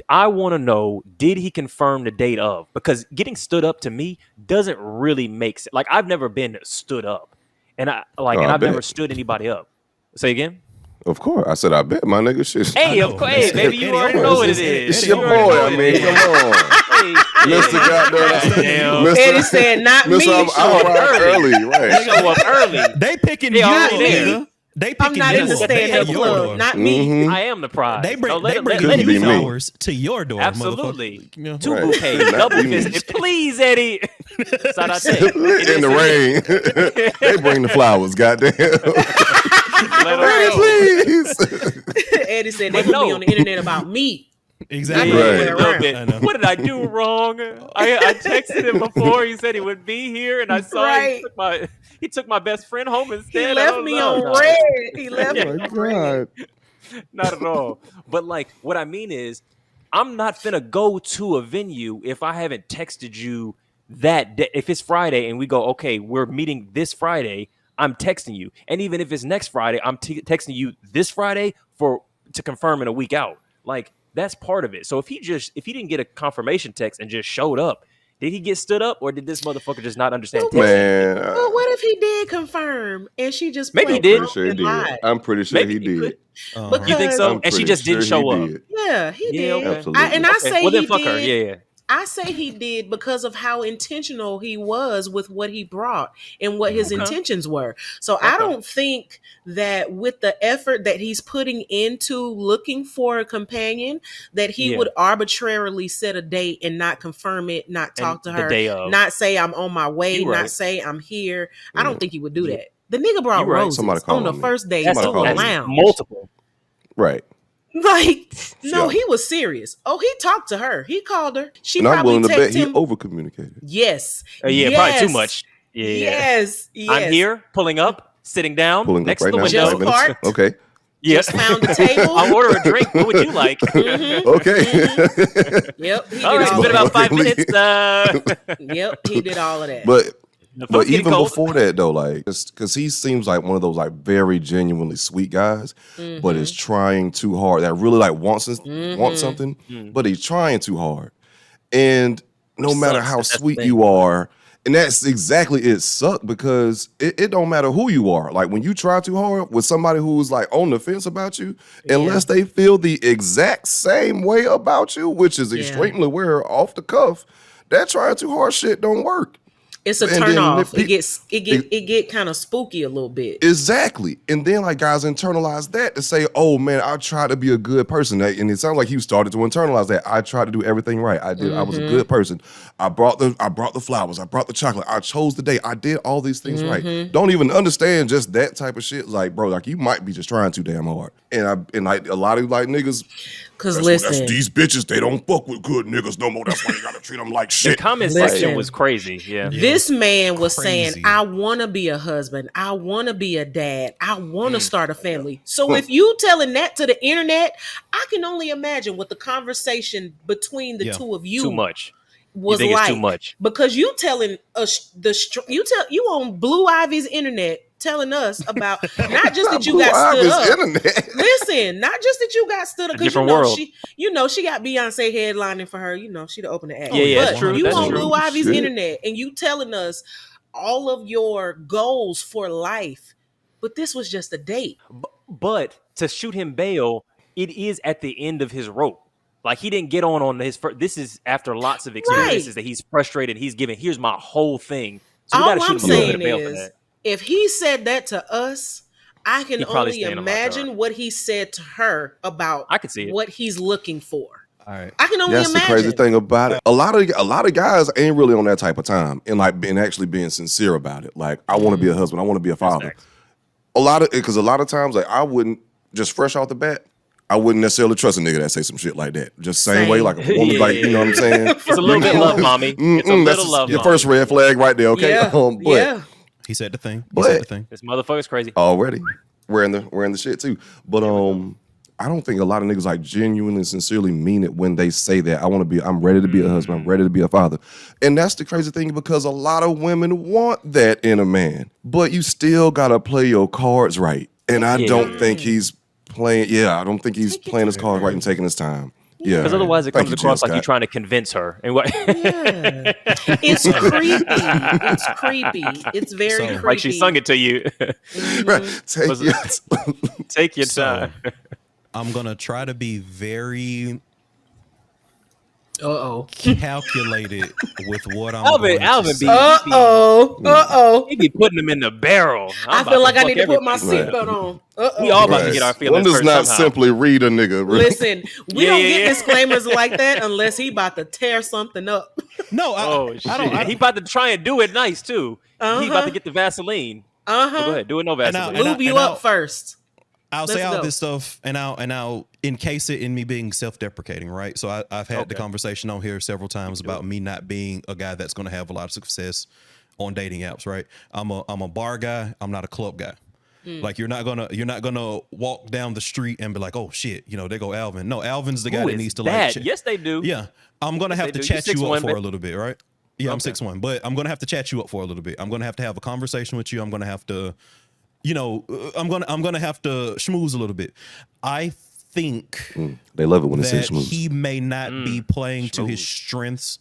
D: I want to know, did he confirm the date of? Because getting stood up to me doesn't really make sense. Like I've never been stood up, and I've never stood anybody up. Say again.
C: Of course, I said I bet my nigga shit.
D: Hey, of course, hey, baby, you already know what it is.
C: It's your boy. I mean, come on, Mr. Goddamn.
B: Eddie said, "Not me."
C: I'll arrive early, right?
D: Show up early.
E: They picking you, nigga.
B: I'm not in the stand-up club. Not me.
D: I am the prize.
E: They bring
C: let
E: you flowers to your door.
D: Absolutely.
E: You know?
D: Two bouquets, double fisted. Please, Eddie.
C: In the rain. They bring the flowers, goddamn.
B: Please. Eddie said they put me on the internet about me.
E: Exactly.
C: Right.
D: What did I do wrong? I texted him before. He said he would be here, and I saw he took my best friend home instead.
B: He left me on red. He left me on red.
D: Not at all. But like, what I mean is, I'm not finna go to a venue if I haven't texted you that day. If it's Friday and we go, okay, we're meeting this Friday, I'm texting you. And even if it's next Friday, I'm texting you this Friday to confirm in a week out. Like, that's part of it. So if he didn't get a confirmation text and just showed up, did he get stood up, or did this motherfucker just not understand text?
C: Man,
B: well, what if he did confirm and she just
D: maybe he did?
C: I'm pretty sure he did.
B: Because
D: you think so? And she just didn't show up.
B: Yeah, he did.
C: Absolutely.
B: I say
D: well, then
B: he
D: fuck
B: did.
D: her. Yeah.
B: I say he did because of how intentional he was with what he brought and what his intentions were. So I don't think that with the effort that he's putting into looking for a companion, that he would arbitrarily set a date and not confirm it, not talk to her, not say I'm on my way, not say I'm here. I don't think he would do that. The nigga brought roses on the first date to a lounge.
D: Multiple.
C: Right.
B: Like, no, he was serious. Oh, he talked to her. He called her. She
C: and
B: probably
C: I'm willing to bet he
B: him.
C: Over-communicated.
B: Yes.
D: Probably too much. Yeah.
B: Yes.
D: I'm here, pulling up, sitting down, next to the window.
B: Just parked.
C: Okay.
B: Just found the table.
D: I'll order a drink. What would you like?
C: Okay.
B: Yep.
D: All right, it's been about 5 minutes.
B: Yep, he did all of that.
C: But even before that though, like, because he seems like one of those like very genuinely sweet guys, but is trying too hard. That really like wants something, but he's trying too hard. And no matter how sweet you are, and that's exactly it suck because it don't matter who you are. Like when you try too hard with somebody who's like on the fence about you, unless they feel the exact same way about you, which is extremely rare off the cuff, that trying too hard shit don't work.
B: It's a turn off. It get kind of spooky a little bit.
C: Exactly. And then like guys internalize that to say, oh man, I try to be a good person. And it sounds like you started to internalize that. I tried to do everything right. I did. I was a good person. I brought the flowers. I brought the chocolate. I chose the date. I did all these things right. Don't even understand just that type of shit. Like, bro, like you might be just trying too damn hard. And like a lot of like niggas.
B: Cause listen,
C: that's these bitches, they don't fuck with good niggas no more. That's why you gotta treat them like shit.
D: The comment section was crazy. Yeah.
B: This man was saying, I want to be a husband. I want to be a dad. I want to start a family. So if you telling that to the internet, I can only imagine what the conversation between the two of you
D: too much
B: was
D: like.
B: It's
D: too much
B: because you telling us you on Blue Ivy's internet telling us about not just that you got stood up. Listen, not just that you got stood up because she got Beyonce headlining for her. You know, she'd open the act.
D: Yeah,
B: but
D: true.
B: You
D: That's
B: on
D: true.
B: Blue Ivy's internet and you telling us all of your goals for life, but this was just a date.
D: But to shoot him bail, it is at the end of his rope. Like he didn't get on his first. This is after lots of experiences that he's frustrated. He's giving. Here's my whole thing. So we got to shoot him a little bit of bail for that.
B: If he said that to us, I can only imagine what he said to her about
D: I could see
B: what he's looking for.
E: All right.
B: I can only imagine.
C: That's the crazy thing about it. A lot of guys ain't really on that type of time and like actually being sincere about it. Like, I want to be a husband. I want to be a father. Because a lot of times, like, I wouldn't just fresh off the bat. I wouldn't necessarily trust a nigga that say some shit like that. Just same way, like a woman, like, you know what I'm saying?
D: It's a little bit love, mommy. It's a little love,
C: your first red flag right there, okay?
B: Yeah.
E: He said the thing.
D: This motherfucker's crazy.
C: Already. We're in the shit too. But I don't think a lot of niggas like genuinely and sincerely mean it when they say that I'm ready to be a husband, I'm ready to be a father. And that's the crazy thing because a lot of women want that in a man. But you still gotta play your cards right. And I don't think he's playing his cards right and taking his time. Yeah,
D: because otherwise it comes across like you're trying to convince her. And what?
B: Yeah. It's creepy. It's creepy. It's very creepy.
D: Like she sung it to you.
C: Right.
D: Take your time.
E: I'm gonna try to be very calculated with what I'm
D: Alvin
E: going to
D: be.
E: say.
D: He be putting them in the barrel.
B: I feel like I need to put my seatbelt on.
D: We all about to get our feelings
C: One does not
D: somehow.
C: simply read a nigga. Really.
B: Listen, we don't get disclaimers like that unless he about to tear something up.
E: No,
D: shit. He about to try and do it nice too. He about to get the Vaseline. So go ahead, do it no Vaseline.
B: Lube you up first.
E: I'll say all this stuff and I'll encase it in me being self-deprecating, right? So I've had the conversation on here several times about me not being a guy that's going to have a lot of success on dating apps, right? I'm a bar guy. I'm not a club guy. Like you're not gonna walk down the street and be like, oh shit, there go Alvin. No, Alvin's the guy that needs to like.
D: Yes, they do.
E: Yeah, I'm gonna have to chat you up for a little bit, right? Yeah, I'm 6'1", but I'm gonna have to chat you up for a little bit. I'm gonna have a conversation with you. I'm gonna have to. I'm gonna have to schmooze a little bit. I think
C: they love it when they say
E: that
C: schmooze.
E: he may not be playing to his strengths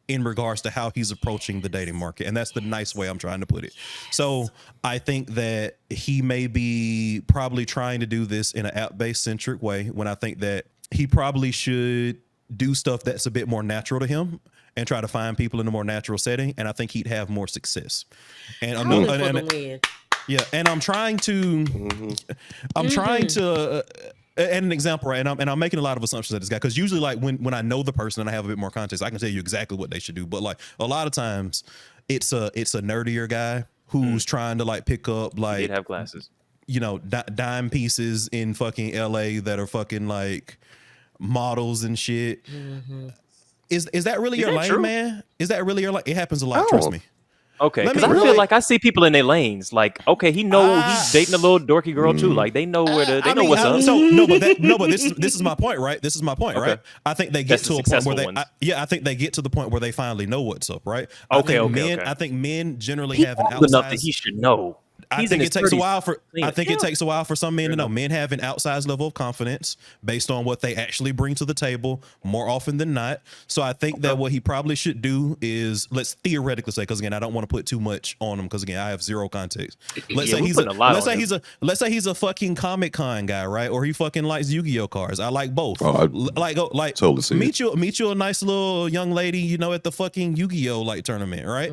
E: in regards to how he's approaching the dating market, and that's the nice way I'm trying to put it. So I think that he may be probably trying to do this in an app-based centric way, when I think that he probably should do stuff that's a bit more natural to him and try to find people in a more natural setting, and I think he'd have more success. And yeah, and I'm trying to and an example, right? And I'm making a lot of assumptions at this guy, because usually, like when I know the person and I have a bit more context, I can tell you exactly what they should do. But like a lot of times, it's a nerdier guy who's trying to like pick up like
D: he'd have glasses,
E: dime pieces in fucking LA that are fucking like models and shit. Is that really your lane, man? Is that really your lane? It happens a lot. Trust me.
D: Okay, because I feel like I see people in their lanes. Like, okay, he's dating a little dorky girl too. Like, they know what's up.
E: But this is my point, right? This is my point, right? I think they get to a point where I think they get to the point where they finally know what's up, right? I think men generally have an outside
D: enough that he should know.
E: I think it takes a while for some men to know. Men have an outsized level of confidence based on what they actually bring to the table more often than not. So I think that what he probably should do is, let's theoretically say, because again, I don't want to put too much on him, because again, I have zero context. Let's say he's a fucking Comic-Con guy, right? Or he fucking likes Yu-Gi-Oh cards. I like both.
C: Totally see
E: meet you a nice little young lady, at the fucking Yu-Gi-Oh like tournament, right?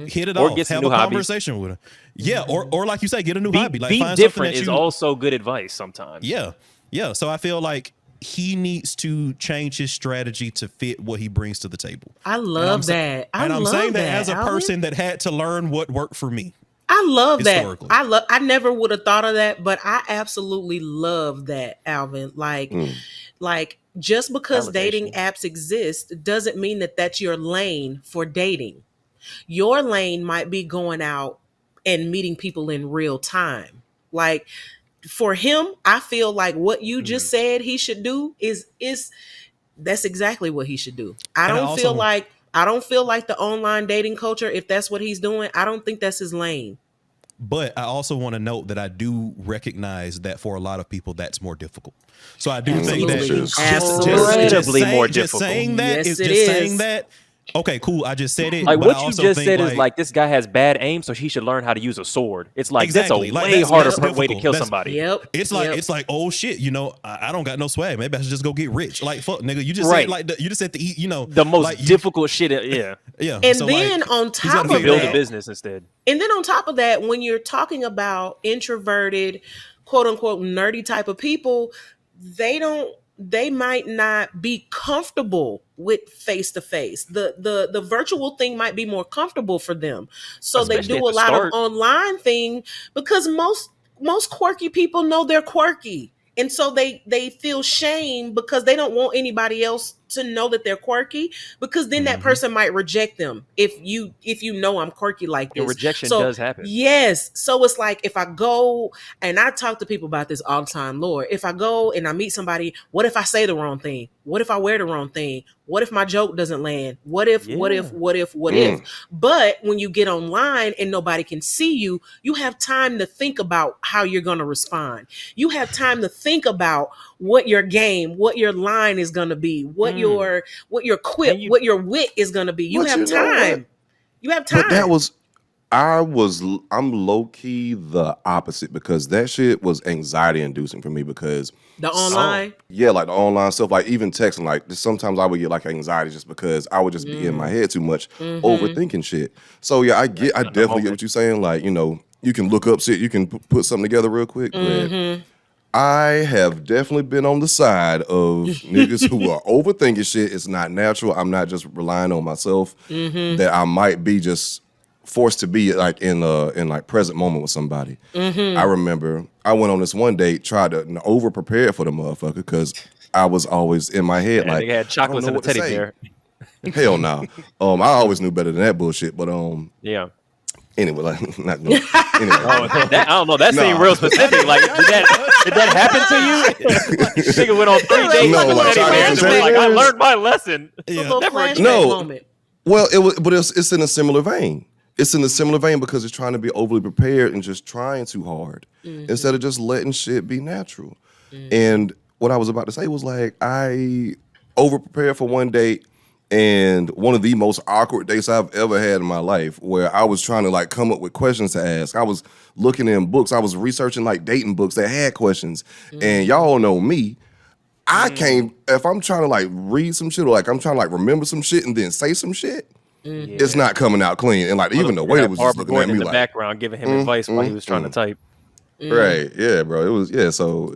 E: Hit it off, have a conversation with her. Yeah, or like you say, get a new hobby. Like,
D: be
E: find
D: different
E: is
D: also good advice sometimes.
E: Yeah. So I feel like he needs to change his strategy to fit what he brings to the table.
B: I love that.
E: I'm saying that as a person that had to learn what worked for me.
B: I love that. I never would have thought of that, but I absolutely love that, Alvin. Like just because dating apps exist doesn't mean that that's your lane for dating. Your lane might be going out and meeting people in real time. Like, for him, I feel like what you just said he should do is that's exactly what he should do. I don't feel like the online dating culture, if that's what he's doing, I don't think that's his lane.
E: But I also want to note that I do recognize that for a lot of people, that's more difficult. So I do think that saying that. Okay, cool. I just said it.
D: Like, what you just said is like, this guy has bad aim, so he should learn how to use a sword. It's like, that's a way harder way to kill somebody.
B: Yep.
E: It's like, oh shit, I don't got no swag. Maybe I should just go get rich. Like, fuck, nigga, you just said you just said to eat,
D: the most difficult shit. Yeah.
B: And so then on top of that,
D: build a business instead.
B: And then on top of that, when you're talking about introverted, quote unquote, nerdy type of people, they might not be comfortable with face-to-face. The virtual thing might be more comfortable for them. So especially they do a lot of online thing, because most quirky people know they're quirky. And so they feel shame because they don't want anybody else to know that they're quirky, because then that person might reject them if you know I'm quirky like this.
D: And rejection does happen.
B: Yes. So it's like, if I go, and I talk to people about this all the time, Lord, if I go and I meet somebody, what if I say the wrong thing? What if I wear the wrong thing? What if my joke doesn't land? What if? But when you get online and nobody can see you, you have time to think about how you're going to respond. You have time to think about what your game, what your line is going to be, what your quip, what your wit is going to be. You have time.
C: But I'm low key the opposite because that shit was anxiety inducing for me because
B: the online,
C: like the online stuff, like even texting, like sometimes I would get like anxiety just because I would just be in my head too much, overthinking shit. So yeah, I definitely get what you're saying. Like, you know, you can look up shit, you can put something together real quick, but I have definitely been on the side of niggas who are overthinking shit. It's not natural. I'm not just relying on myself. That I might be just forced to be like in like present moment with somebody. I remember I went on this one date, tried to over prepare for the motherfucker because I was always in my head like,
D: they had chocolates and a teddy bear.
C: Hell no. I always knew better than that bullshit. But
D: yeah.
C: Anyway, like not going. Anyway.
D: I don't know. That seemed real specific. Like, did that happen to you? Nigga went on 3 dates with teddy bears and was like, I learned my lesson.
B: Yeah.
C: Moment. Well, it's in a similar vein. It's in a similar vein because it's trying to be overly prepared and just trying too hard instead of just letting shit be natural. And what I was about to say was like, I over prepared for one date and one of the most awkward dates I've ever had in my life where I was trying to like come up with questions to ask. I was looking in books. I was researching like dating books that had questions. And y'all know me. I can't, if I'm trying to like read some shit or like I'm trying to like remember some shit and then say some shit, it's not coming out clean. And like even the way it was just looking at me
D: in the
C: like
D: background giving him advice while he was trying to type.
C: Right, yeah, bro. It was so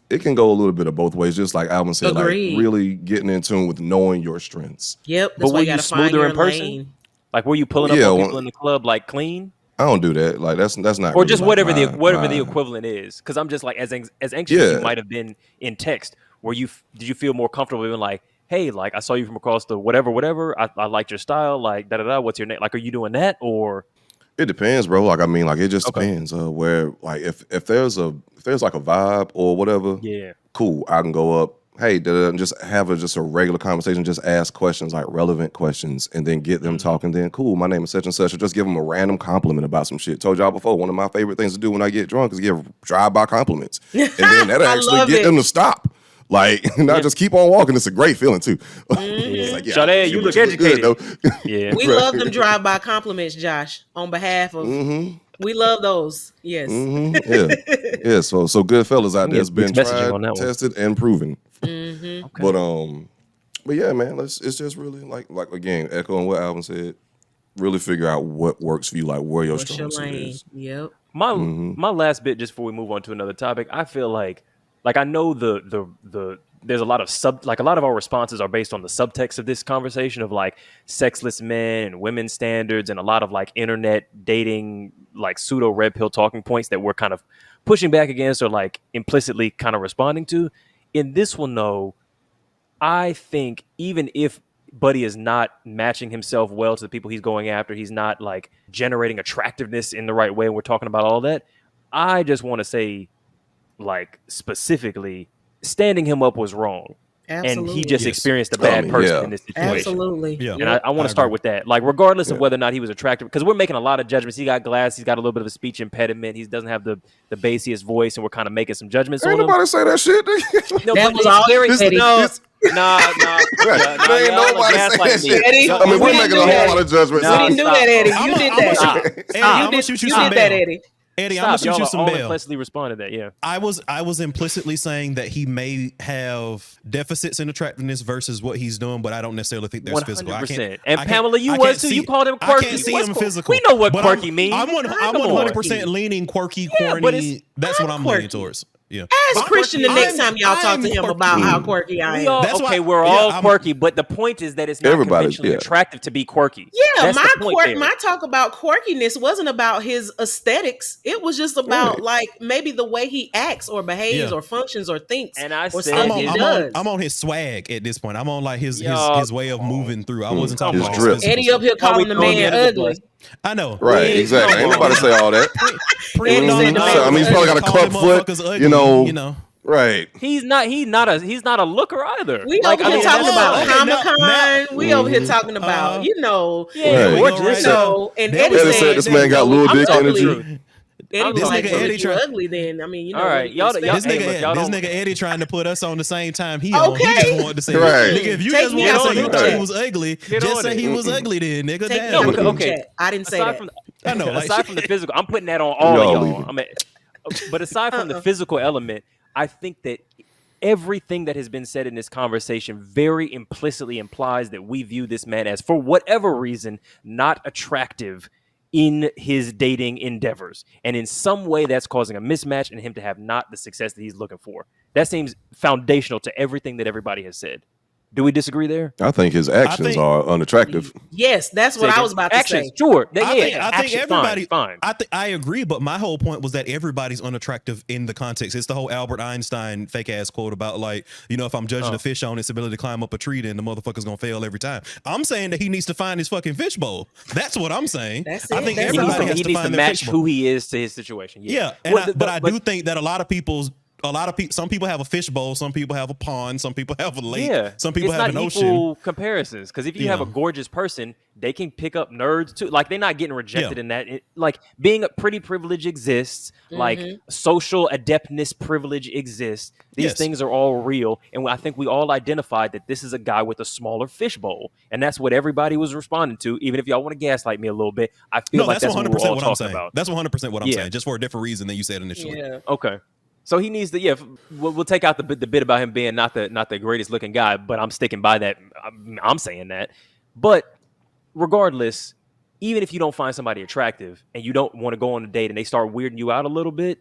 C: it can go a little bit of both ways, just like Alvin said,
B: Agreed.
C: like really getting in tune with knowing your strengths.
B: Yep.
D: But were you smoother in person?
B: Lane.
D: Like were you pulling up on people in the club like clean?
C: I don't do that. Like that's not.
D: Or
C: really
D: just
C: like
D: whatever the equivalent is. Because I'm just like as anxious as you might have been in text. Did you feel more comfortable being like, hey, like I saw you from across the whatever. I liked your style. Like what's your name? Like, are you doing that or?
C: It depends, bro. Like I mean, like it just depends. Where like if there's like a vibe or whatever, cool. I can go up. Hey, and just have a regular conversation. Just ask questions, like relevant questions, and then get them talking. Then cool. My name is such and such. Or just give them a random compliment about some shit. Told y'all before. One of my favorite things to do when I get drunk is give drive-by compliments, and then that actually get them to stop. Like, not just keep on walking. It's a great feeling too. It's like,
D: Sade, you look educated.
B: Good, we love them drive-by compliments, Josh. On behalf of, we love those. Yes.
C: Yeah. So good fellas out there has been tried, tested, and proven. But yeah, man, it's just really like again, echoing what Alvin said. Really figure out what works for you, like where your strong suit is.
B: Yep.
D: My last bit, just before we move on to another topic, I feel like I know there's a lot of our responses are based on the subtext of this conversation of like sexless men and women's standards and a lot of like internet dating, like pseudo red pill talking points that we're kind of pushing back against or like implicitly kind of responding to. In this one, though, I think even if Buddy is not matching himself well to the people he's going after, he's not like generating attractiveness in the right way. And we're talking about all that. I just want to say, like specifically, standing him up was wrong. Absolutely. And he just experienced a bad person in this situation.
B: Absolutely.
D: Yeah. And I want to start with that. Like, regardless of whether or not he was attractive, because we're making a lot of judgments. He got glass. He's got a little bit of a speech impediment. He doesn't have the bassiest voice, and we're kind of making some judgments on him.
C: Ain't nobody say that shit.
B: No, that was all very
D: Nah.
C: Ain't nobody say that shit.
B: Eddie,
C: I mean, we're making a whole lot of judgments.
B: We didn't do that, Eddie. You did that.
E: I'm gonna shoot you some
B: that, Eddie.
E: Eddie, I'm gonna shoot you some bail.
D: Implicitly responded that, yeah.
E: I was implicitly saying that he may have deficits in attractiveness versus what he's doing, but I don't necessarily think there's
D: 100%.
E: physical.
D: Pamela, you was too. You called him quirky.
E: I can't see him physical.
D: We know what quirky means.
E: I'm 100% leaning quirky, corny. That's what I'm leaning towards. Yeah.
B: Ask Christian the next time y'all talk to him about how quirky I am.
D: We're all quirky, but the point is that it's not conventionally attractive to be quirky.
B: Yeah, my talk about quirkiness wasn't about his aesthetics. It was just about like maybe the way he acts or behaves or functions or thinks.
D: And I said
E: I'm on his swag at this point. I'm on like his way of moving through. I wasn't talking about
C: drip.
B: Eddie up here calling the man ugly.
E: I know.
C: Right, exactly. Ain't nobody say all that. I mean, he's probably got a club foot, you know. Right.
D: He's not a looker either.
B: We over here talking about Comic-Con. We over here talking about,
D: gorgeous.
B: And
C: Eddie said this man got little dick energy.
B: Eddie was like, if you're ugly, then I mean, you know.
D: All right,
E: this nigga Eddie trying to put us on the same time. He just wanted to say, nigga, if you just want to say you thought he was ugly, just say he was ugly then, nigga.
B: Okay, I didn't say that.
E: I know. Like,
D: aside from the physical, I'm putting that on all of y'all. But aside from the physical element, I think that everything that has been said in this conversation very implicitly implies that we view this man as, for whatever reason, not attractive in his dating endeavors. And in some way, that's causing a mismatch and him to have not the success that he's looking for. That seems foundational to everything that everybody has said. Do we disagree there?
C: I think his actions are unattractive.
B: Yes, that's what I was about to say.
D: Sure.
E: I think everybody.
D: Fine.
E: I agree, but my whole point was that everybody's unattractive in the context. It's the whole Albert Einstein fake ass quote about, like, you know, if I'm judging a fish on its ability to climb up a tree, then the motherfucker's gonna fail every time. I'm saying that he needs to find his fucking fishbowl. That's what I'm saying.
B: That's
E: I think
B: it.
E: everybody has
D: he
E: to
D: needs
E: find
D: to
E: their
D: match
E: fishbowl.
D: who he is to his situation.
E: Yeah, but I do think that a lot of people, some people have a fishbowl, some people have a pond, some people have a lake, some people have an ocean.
D: It's not equal comparisons, because if you have a gorgeous person, they can pick up nerds too. Like, they're not getting rejected in that. Like, being a pretty privilege exists. Like, social adeptness privilege exists. These things are all real, and I think we all identified that this is a guy with a smaller fishbowl, and that's what everybody was responding to. Even if y'all want to gaslight me a little bit, I feel like that's 100% what I'm
E: saying.
D: About.
E: That's 100% what I'm saying, just for a different reason than you said initially.
B: Yeah.
D: Okay. So he needs to, we'll take out the bit about him being not the greatest looking guy, but I'm sticking by that. I'm saying that. But regardless, even if you don't find somebody attractive and you don't want to go on a date and they start weirding you out a little bit,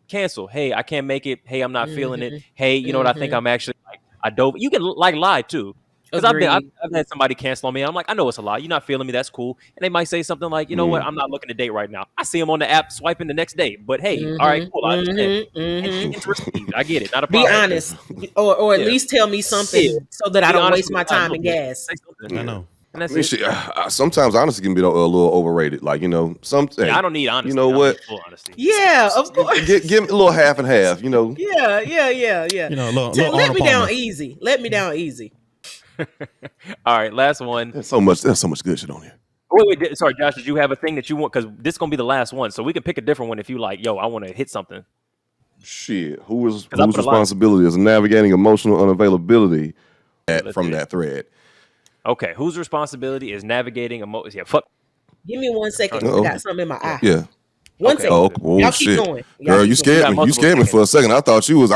D: cancel. Hey, I can't make it. Hey, I'm not feeling it. Hey, you know what? I think I'm actually, like, I dove. You can lie too. Because I've had somebody cancel on me. I'm like, I know it's a lie. You're not feeling me. That's cool. And they might say something like, you know what? I'm not looking to date right now. I see him on the app swiping the next day. But hey, all right, cool. I understand. And it's received. I get it. Not a problem.
B: Be honest. Or at least tell me something so that I don't waste my time and gas.
E: I know.
D: And that's
C: sometimes honesty can be a little overrated. Like, you know,
D: I don't need honesty.
C: You know what?
D: Full honesty.
B: Yeah, of course.
C: Give me a little half and half, you know.
B: Yeah.
E: You know,
B: Let me down easy. Let me down easy.
D: All right, last one.
C: There's so much good shit on here.
D: Wait, sorry, Josh, did you have a thing that you want? Because this is going to be the last one, so we can pick a different one if you like. Yo, I want to hit something.
C: Shit, whose responsibility is navigating emotional unavailability from that thread?
D: Okay, whose responsibility is navigating emotions? Yeah, fuck.
B: Give me 1 second. I got something in my eye.
C: Yeah.
B: 1 second.
C: Oh,
B: Y'all
C: shit.
B: keep going.
C: Girl, you scared me. You scared me for a second. I thought she was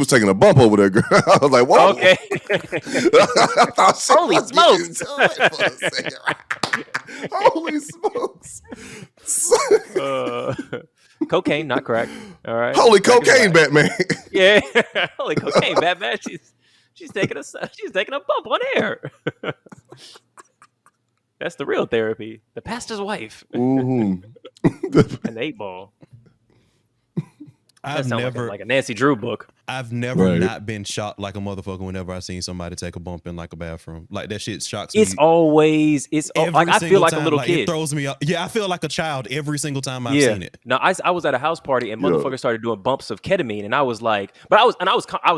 C: taking a bump over there, girl. I was like, whoa.
D: Okay.
C: Holy
D: smokes.
C: Holy smokes.
D: Cocaine, not crack. All right.
C: Holy cocaine, Batman.
D: Yeah. Holy cocaine, Batman. She's taking a bump on air. That's the real therapy. The pastor's wife.
C: Mm-hmm.
D: An 8-ball.
E: I've never
D: like a Nancy Drew book.
E: I've never not been shocked like a motherfucker whenever I seen somebody take a bump in like a bathroom. Like, that shit shocks me.
D: It's like I feel like a little kid.
E: It throws me up. Yeah, I feel like a child every single time I've seen it.
D: Now I was at a house party and motherfuckers started doing bumps of ketamine, and I was like, I was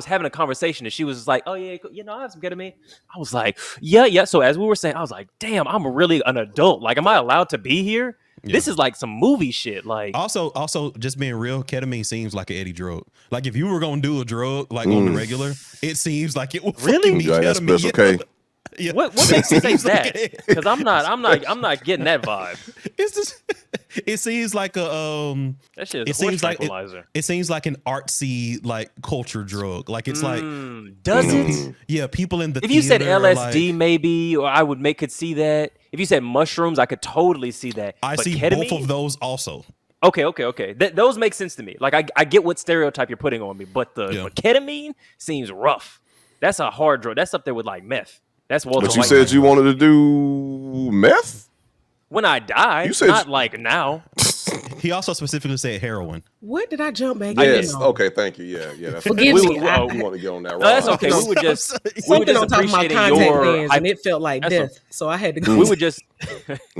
D: having a conversation and she was just like, oh yeah, you know, I have some ketamine. I was like, yeah. So as we were saying, I was like, damn, I'm really an adult. Like, am I allowed to be here? Yeah. This is like some movie shit. Like,
E: also, just being real, ketamine seems like an Eddie drug. Like, if you were gonna do a drug like on the regular, it seems like it would
D: really
E: be
C: that's
E: ketamine.
C: Special K.
D: Yeah. What makes you think that? Because I'm not getting that vibe.
E: It's just, it seems like a
D: that shit is a horse tranquilizer.
E: It seems like an artsy, like, culture drug. Like, it's like,
D: does it?
E: Yeah, people in the
D: if you said LSD,
E: like,
D: maybe, or I could see that. If you said mushrooms, I could totally see that.
E: I
D: but
E: see
D: ketamine?
E: both of those also.
D: Okay. Those make sense to me. Like, I get what stereotype you're putting on me, but but ketamine seems rough. That's a hard drug. That's up there with like meth. That's Walter
C: But you
D: White.
C: said you wanted to do meth?
D: When I die,
C: you said
D: not like now.
E: He also specifically said heroin.
B: What did I jump back
C: Yes.
B: in?
C: Okay, thank you. Yeah. That's
B: Forgive me.
C: We want to get on that ride.
D: No, that's okay. We were just
B: something on top of my contact lens, and it felt like
D: That's
B: death. So I had to go.
D: We were just.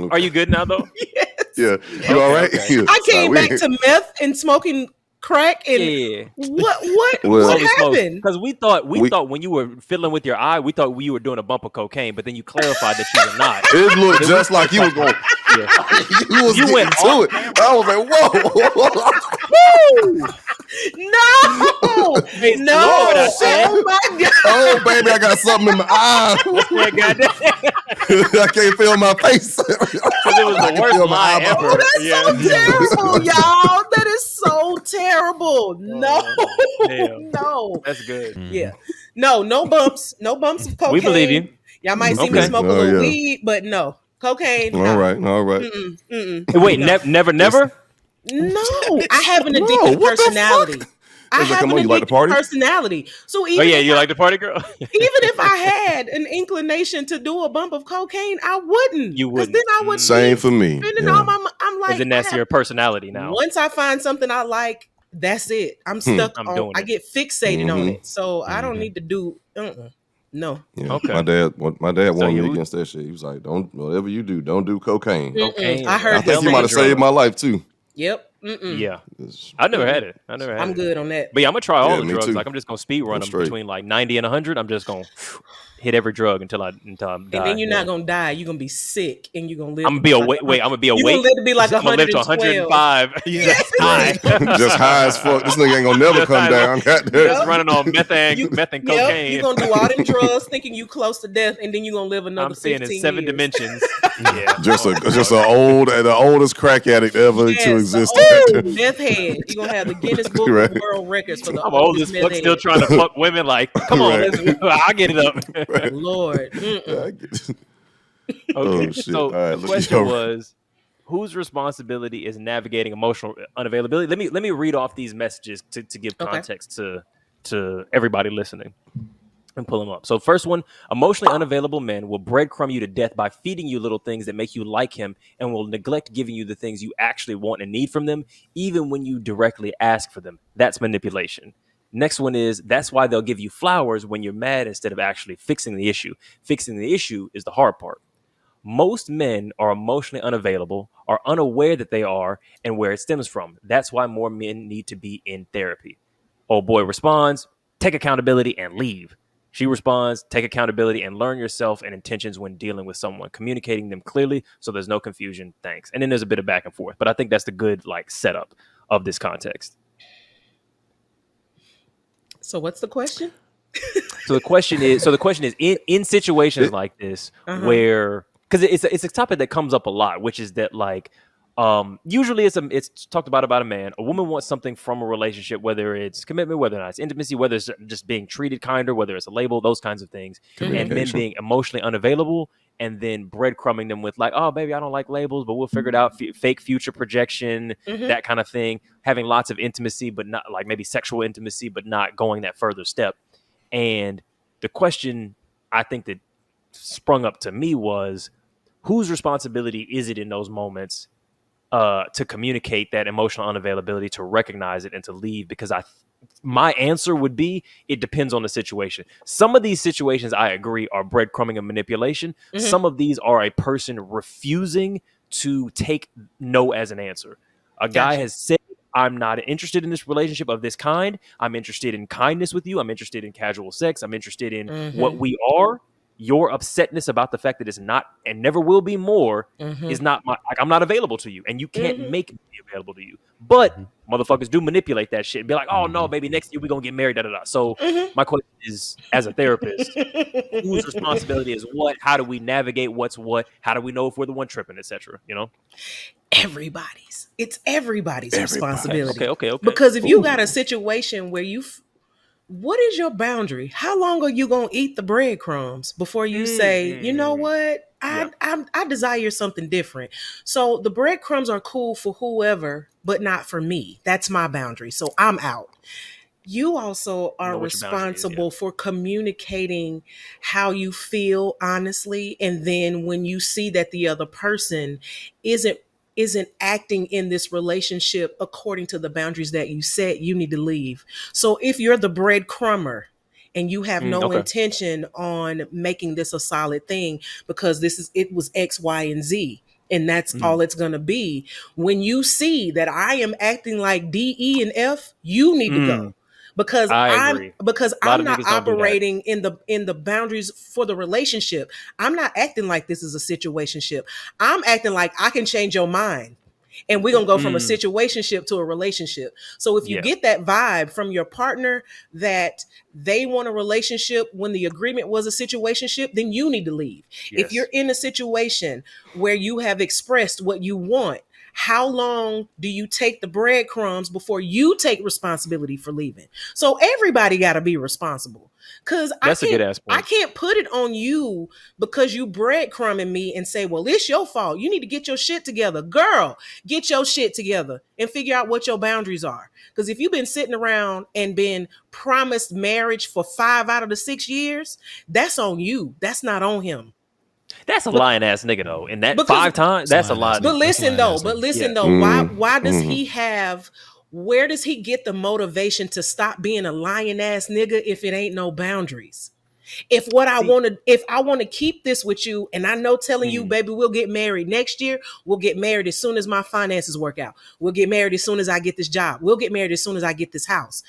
D: Are you good now, though?
B: Yes.
C: Yeah. You all right?
D: Okay.
C: Yeah.
B: I came back to meth and smoking crack and what happened?
D: Because we thought when you were fiddling with your eye, we thought you were doing a bump of cocaine, but then you clarified that you were not.
C: It looked just like you was going. You went to it. I was like, whoa.
B: No. Oh my God.
C: Oh, baby, I got something in my eye. I can't feel my face.
D: Because it was the worst lie ever.
B: Oh, that's so terrible, y'all. That is so terrible. No. No.
D: That's good.
B: Yeah. No bumps. No bumps of cocaine.
D: We believe you.
B: Y'all might see me smoke a little weed, but no. Cocaine.
C: All right.
D: Wait, never?
B: No. I have an addictive personality. I have an addictive personality. So even
D: you like the party, girl?
B: Even if I had an inclination to do a bump of cocaine, I wouldn't.
D: You wouldn't.
B: Then I would
C: Same for me.
B: I'm like,
D: and that's your personality now.
B: Once I find something I like, that's it. I'm stuck on. I get fixated on it, so I don't need to do. No.
C: Yeah.
D: Okay.
C: My dad warned me against that shit. He was like, "Don't whatever you do, don't do cocaine."
D: Cocaine.
B: I heard.
C: I think he might have saved my life too.
B: Yep.
D: Yeah, I never had it.
B: I'm good on that.
D: But yeah, I'm gonna try all the drugs.
C: Too.
D: Like I'm just gonna speed run them between like 90 and 100. I'm just gonna hit every drug until I'm die.
B: And then you're not gonna die. You're gonna be sick, and you're gonna live.
D: I'm gonna be awake. Wait, I'm gonna be awake.
B: You're gonna live to be like 112.
D: I'm gonna live to 105.
B: Yes.
C: Just high as fuck. This nigga ain't gonna never come down.
D: Just running on meth and cocaine.
B: You're gonna do all them drugs, thinking you close to death, and then you're gonna live another.
D: I'm seeing in 7
B: years.
D: dimensions. Yeah,
C: just the oldest crack addict ever to exist.
B: Meth head. You're gonna have the Guinness Book of World Records for the
D: I'm old as fuck, still trying to fuck women. Like, come on, I'll get it up.
B: Lord.
D: Okay,
C: so
D: the question was, whose responsibility is navigating emotional unavailability? Let me read off these messages to give context to everybody listening and pull them up. So first one, emotionally unavailable men will breadcrumb you to death by feeding you little things that make you like him and will neglect giving you the things you actually want and need from them, even when you directly ask for them. That's manipulation. Next one is, that's why they'll give you flowers when you're mad instead of actually fixing the issue. Fixing the issue is the hard part. Most men are emotionally unavailable, are unaware that they are and where it stems from. That's why more men need to be in therapy. Old boy responds, take accountability and leave. She responds, take accountability and learn yourself and intentions when dealing with someone, communicating them clearly so there's no confusion. Thanks. And then there's a bit of back and forth, but I think that's the good setup of this context.
B: So what's the question?
D: So the question is in situations like this where, because it's a topic that comes up a lot, which is that usually it's talked about a man. A woman wants something from a relationship, whether it's commitment, whether or not it's intimacy, whether it's just being treated kinder, whether it's a label, those kinds of things. And men being emotionally unavailable and then breadcrumbing them with like, oh, baby, I don't like labels, but we'll figure it out. Fake future projection, that kind of thing. Having lots of intimacy, but not like maybe sexual intimacy, but not going that further step. And the question I think that sprung up to me was, whose responsibility is it in those moments to communicate that emotional unavailability, to recognize it and to leave? Because my answer would be, it depends on the situation. Some of these situations, I agree, are breadcrumbing and manipulation. Some of these are a person refusing to take no as an answer. A guy has said, I'm not interested in this relationship of this kind. I'm interested in kindness with you. I'm interested in casual sex. I'm interested in what we are. Your upsetness about the fact that it's not and never will be more is not I'm not available to you, and you can't make me available to you. But motherfuckers do manipulate that shit and be like, oh no, baby, next year we're gonna get married, da-da-da. So my question is, as a therapist, whose responsibility is what? How do we navigate what's what? How do we know if we're the one tripping, etc.? You know?
B: Everybody's. It's everybody's responsibility.
D: Okay.
B: Because if you got a situation where what is your boundary? How long are you gonna eat the breadcrumbs before you say, you know what? I desire something different. So the breadcrumbs are cool for whoever, but not for me. That's my boundary. So I'm out. You also are responsible for communicating how you feel honestly. And then when you see that the other person isn't acting in this relationship according to the boundaries that you set, you need to leave. So if you're the breadcrumber and you have no intention on making this a solid thing, because it was X, Y, and Z, and that's all it's going to be. When you see that I am acting like D, E, and F, you need to go. Because I'm not operating in the boundaries for the relationship. I'm not acting like this is a situationship. I'm acting like I can change your mind. And we're going to go from a situationship to a relationship. So if you get that vibe from your partner that they want a relationship when the agreement was a situationship, then you need to leave.
D: Yes.
B: If you're in a situation where you have expressed what you want, how long do you take the breadcrumbs before you take responsibility for leaving? So everybody got to be responsible. Because I can't put it on you because you breadcrumbing me and say, well, it's your fault. You need to get your shit together. Girl, get your shit together and figure out what your boundaries are. Because if you've been sitting around and been promised marriage for 5 out of the 6 years, that's on you. That's not on him.
D: That's a lying ass nigga though. And that 5 times, that's a lot.
B: But listen though, why does he have... Where does he get the motivation to stop being a lying ass nigga if it ain't no boundaries? If I want to keep this with you, and I know telling you, baby, we'll get married next year. We'll get married as soon as my finances work out. We'll get married as soon as I get this job. We'll get married as soon as I get this house.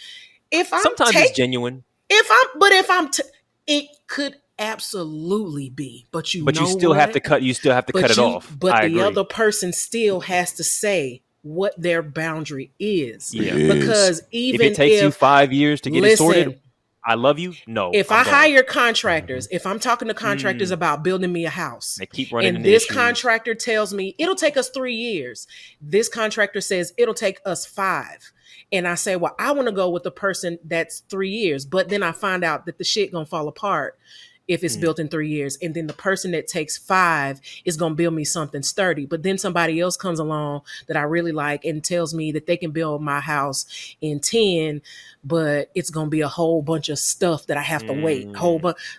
D: Sometimes it's genuine.
B: It could absolutely be, but you
D: still have to cut. You still have to cut it off.
B: But the other person still has to say what their boundary is.
D: Yeah.
B: Because even
D: if it takes you 5 years to get it sorted, I love you. No.
B: If I hire contractors, if I'm talking to contractors about building me a house,
D: they keep running
B: and this contractor tells me it'll take us 3 years. This contractor says it'll take us 5. And I say, well, I want to go with the person that's 3 years. But then I find out that the shit gonna fall apart if it's built in 3 years. And then the person that takes 5 is going to build me something sturdy. But then somebody else comes along that I really like and tells me that they can build my house in 10, but it's going to be a whole bunch of stuff that I have to wait.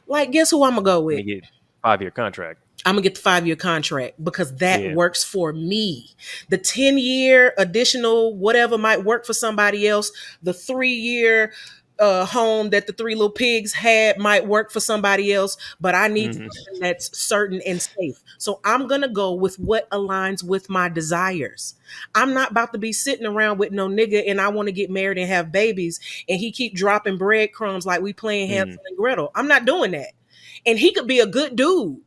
B: Like, guess who I'm going to go with?
D: You get 5-year contract.
B: I'm going to get the 5-year contract because that works for me. The 10-year additional whatever might work for somebody else. The 3-year home that the 3 little pigs had might work for somebody else, but I need something that's certain and safe. So I'm going to go with what aligns with my desires. I'm not about to be sitting around with no nigga and I want to get married and have babies and he keep dropping breadcrumbs like we playing Hansel and Gretel. I'm not doing that. And he could be a good dude,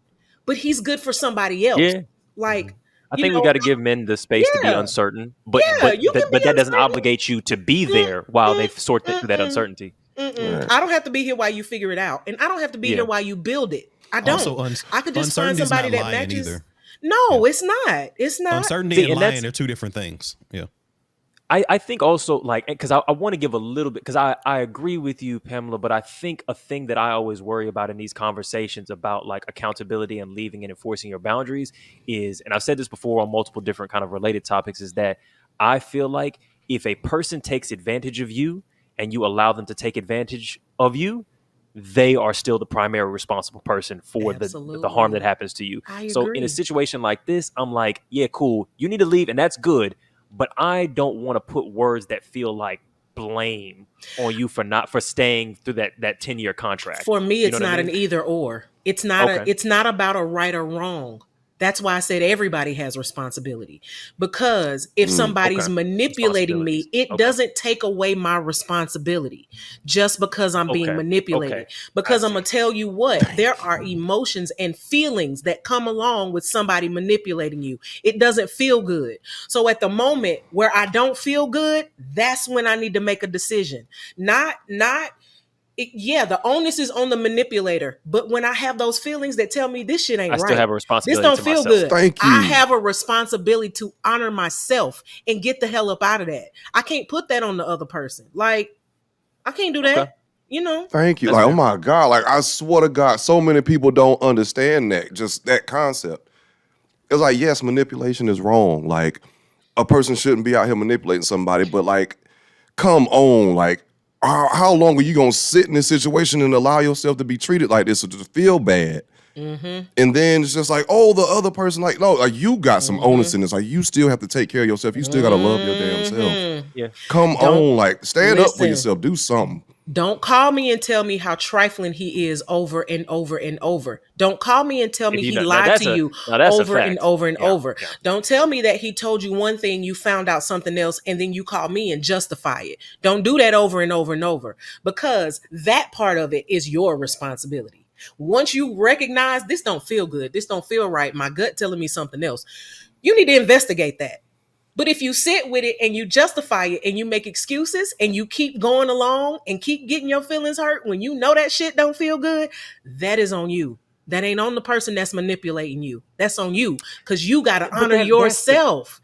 B: but he's good for somebody else.
D: Yeah.
B: Like,
D: I think we got to give men the space to be uncertain, but that doesn't obligate you to be there while they sort through that uncertainty.
B: Right. I don't have to be here while you figure it out, and I don't have to be here while you build it. I don't. Also, I could just find somebody that matches. Either. No, it's not. It's not.
E: Uncertainty and lying are 2 different things. Yeah.
D: I think also, like, because I want to give a little bit, because I agree with you, Pamela, but I think a thing that I always worry about in these conversations about like accountability and leaving and enforcing your boundaries is, and I've said this before on multiple different kind of related topics, is that I feel like if a person takes advantage of you and you allow them to take advantage of you, they are still the primary responsible person for the harm that happens to you. So in a situation like this, I'm like, yeah, cool. You need to leave and that's good. But I don't want to put words that feel like blame on you for staying through that 10-year contract.
B: For me, it's not an either or. It's not it's not about a right or wrong. That's why I said everybody has responsibility. Because if somebody's manipulating me, it doesn't take away my responsibility just because I'm being manipulated. Because I'm going to tell you what, there are emotions and feelings that come along with somebody manipulating you. It doesn't feel good. So at the moment where I don't feel good, that's when I need to make a decision. The onus is on the manipulator. But when I have those feelings that tell me this shit ain't right, I still
D: have a responsibility.
B: This don't feel
D: myself.
B: good.
C: Thank you.
B: I have a responsibility to honor myself and get the hell up out of that. I can't put that on the other person. Like, I can't do that. You know.
C: Thank you. Like, oh my God. Like, I swear to God, so many people don't understand that. Just that concept. It's like, yes, manipulation is wrong. Like, a person shouldn't be out here manipulating somebody, but like, come on, like. How long are you going to sit in this situation and allow yourself to be treated like this or to feel bad? And then it's just like, oh, the other person, like, no, like you got some onus in this. Like, you still have to take care of yourself. You still got to love your damn self.
D: Yeah.
C: Come on, like, stand up for yourself. Do something.
B: Don't call me and tell me how trifling he is over and over and over. Don't call me and tell me he lied to you over and over and over. Yeah. Don't tell me that he told you one thing, you found out something else, and then you call me and justify it. Don't do that over and over and over, because that part of it is your responsibility. Once you recognize this don't feel good, this don't feel right, my gut telling me something else, you need to investigate that. But if you sit with it and you justify it and you make excuses and you keep going along and keep getting your feelings hurt when you know that shit don't feel good, that is on you. That ain't on the person that's manipulating you. That's on you, because you got to honor yourself.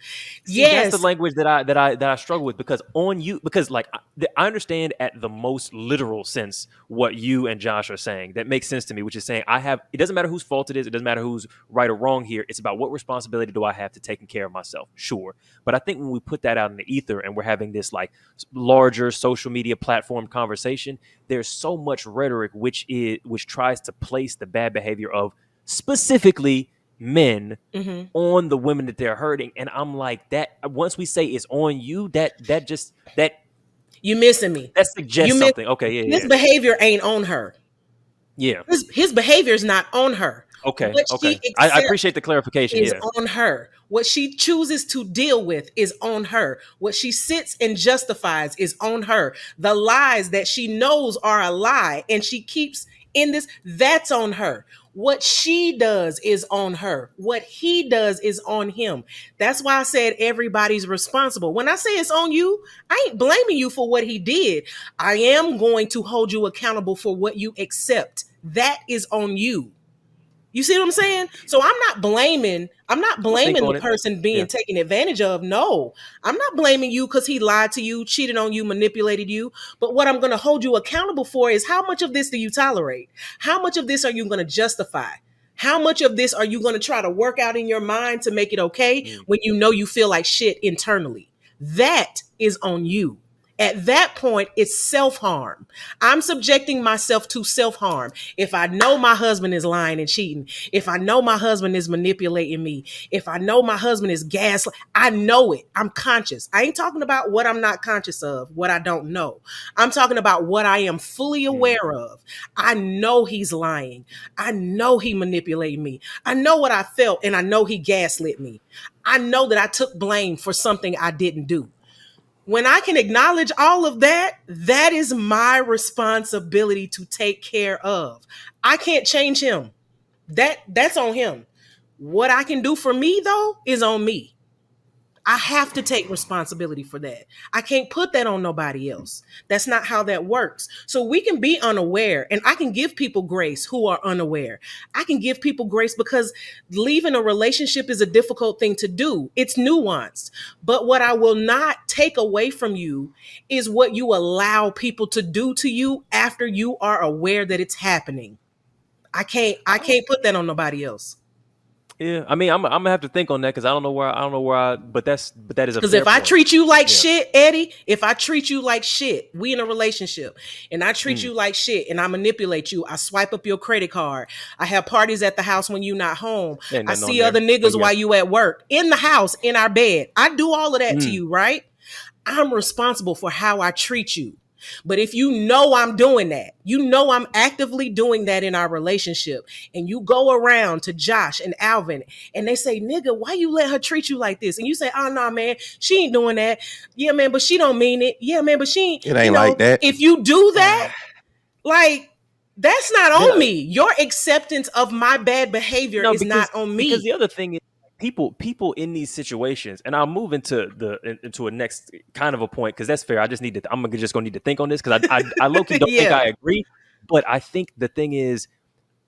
D: That's the language that I struggle with, because on you, because like I understand at the most literal sense what you and Josh are saying. That makes sense to me, which is saying it doesn't matter whose fault it is. It doesn't matter who's right or wrong here. It's about what responsibility do I have to taking care of myself. Sure. But I think when we put that out in the ether and we're having this like larger social media platform conversation, there's so much rhetoric which tries to place the bad behavior of specifically men on the women that they're hurting. And I'm like, that once we say it's on you, that
B: you missing me.
D: That suggests something. Okay, yeah.
B: His behavior ain't on her.
D: Yeah.
B: His behavior is not on her.
D: Okay. I appreciate the clarification.
B: Is on her. What she chooses to deal with is on her. What she sits and justifies is on her. The lies that she knows are a lie and she keeps in this, that's on her. What she does is on her. What he does is on him. That's why I said everybody's responsible. When I say it's on you, I ain't blaming you for what he did. I am going to hold you accountable for what you accept. That is on you. You see what I'm saying? So I'm not blaming the person being taken advantage of. No, I'm not blaming you because he lied to you, cheated on you, manipulated you. But what I'm going to hold you accountable for is how much of this do you tolerate? How much of this are you going to justify? How much of this are you going to try to work out in your mind to make it okay when you know you feel like shit internally? That is on you. At that point, it's self-harm. I'm subjecting myself to self-harm. If I know my husband is lying and cheating, if I know my husband is manipulating me, if I know my husband is gaslighting, I know it. I'm conscious. I ain't talking about what I'm not conscious of, what I don't know. I'm talking about what I am fully aware of. I know he's lying. I know he manipulated me. I know what I felt, and I know he gaslit me. I know that I took blame for something I didn't do. When I can acknowledge all of that, that is my responsibility to take care of. I can't change him. That's on him. What I can do for me, though, is on me. I have to take responsibility for that. I can't put that on nobody else. That's not how that works. So we can be unaware, and I can give people grace who are unaware. I can give people grace because leaving a relationship is a difficult thing to do. It's nuanced. But what I will not take away from you is what you allow people to do to you after you are aware that it's happening. I can't put that on nobody else.
D: Yeah, I mean, I'm gonna have to think on that because I don't know where. But that is a.
B: Because if I treat you like shit, Eddie, if I treat you like shit, we in a relationship, and I treat you like shit, and I manipulate you, I swipe up your credit card, I have parties at the house when you not home, I see other niggas while you at work, in the house, in our bed, I do all of that to you, right? I'm responsible for how I treat you. But if you know I'm doing that, you know I'm actively doing that in our relationship, and you go around to Josh and Alvin and they say, nigga, why you let her treat you like this? And you say, oh, no, man, she ain't doing that. Yeah, man, but she don't mean it. Yeah, man, but she ain't.
C: It ain't like that.
B: If you do that, like, that's not on me. Your acceptance of my bad behavior is not on me.
D: Because the other thing is, people in these situations, and I'll move into a next kind of a point because that's fair. I'm just gonna need to think on this because I low-key don't think I agree. But I think the thing is,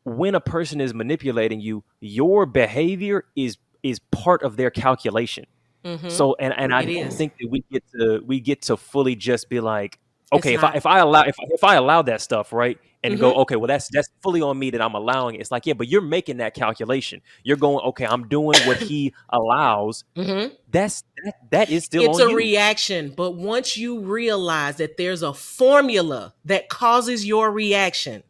D: when a person is manipulating you, your behavior is part of their calculation. Mm-hmm. So and I don't think that we get to fully just be like, okay, if I allow that stuff, right, and go, okay, well that's fully on me that I'm allowing it. It's like, yeah, but you're making that calculation. You're going, okay, I'm doing what he allows. Mm-hmm. That is still
B: it's on you. It's a reaction, but once you realize that there's a formula that causes your reaction,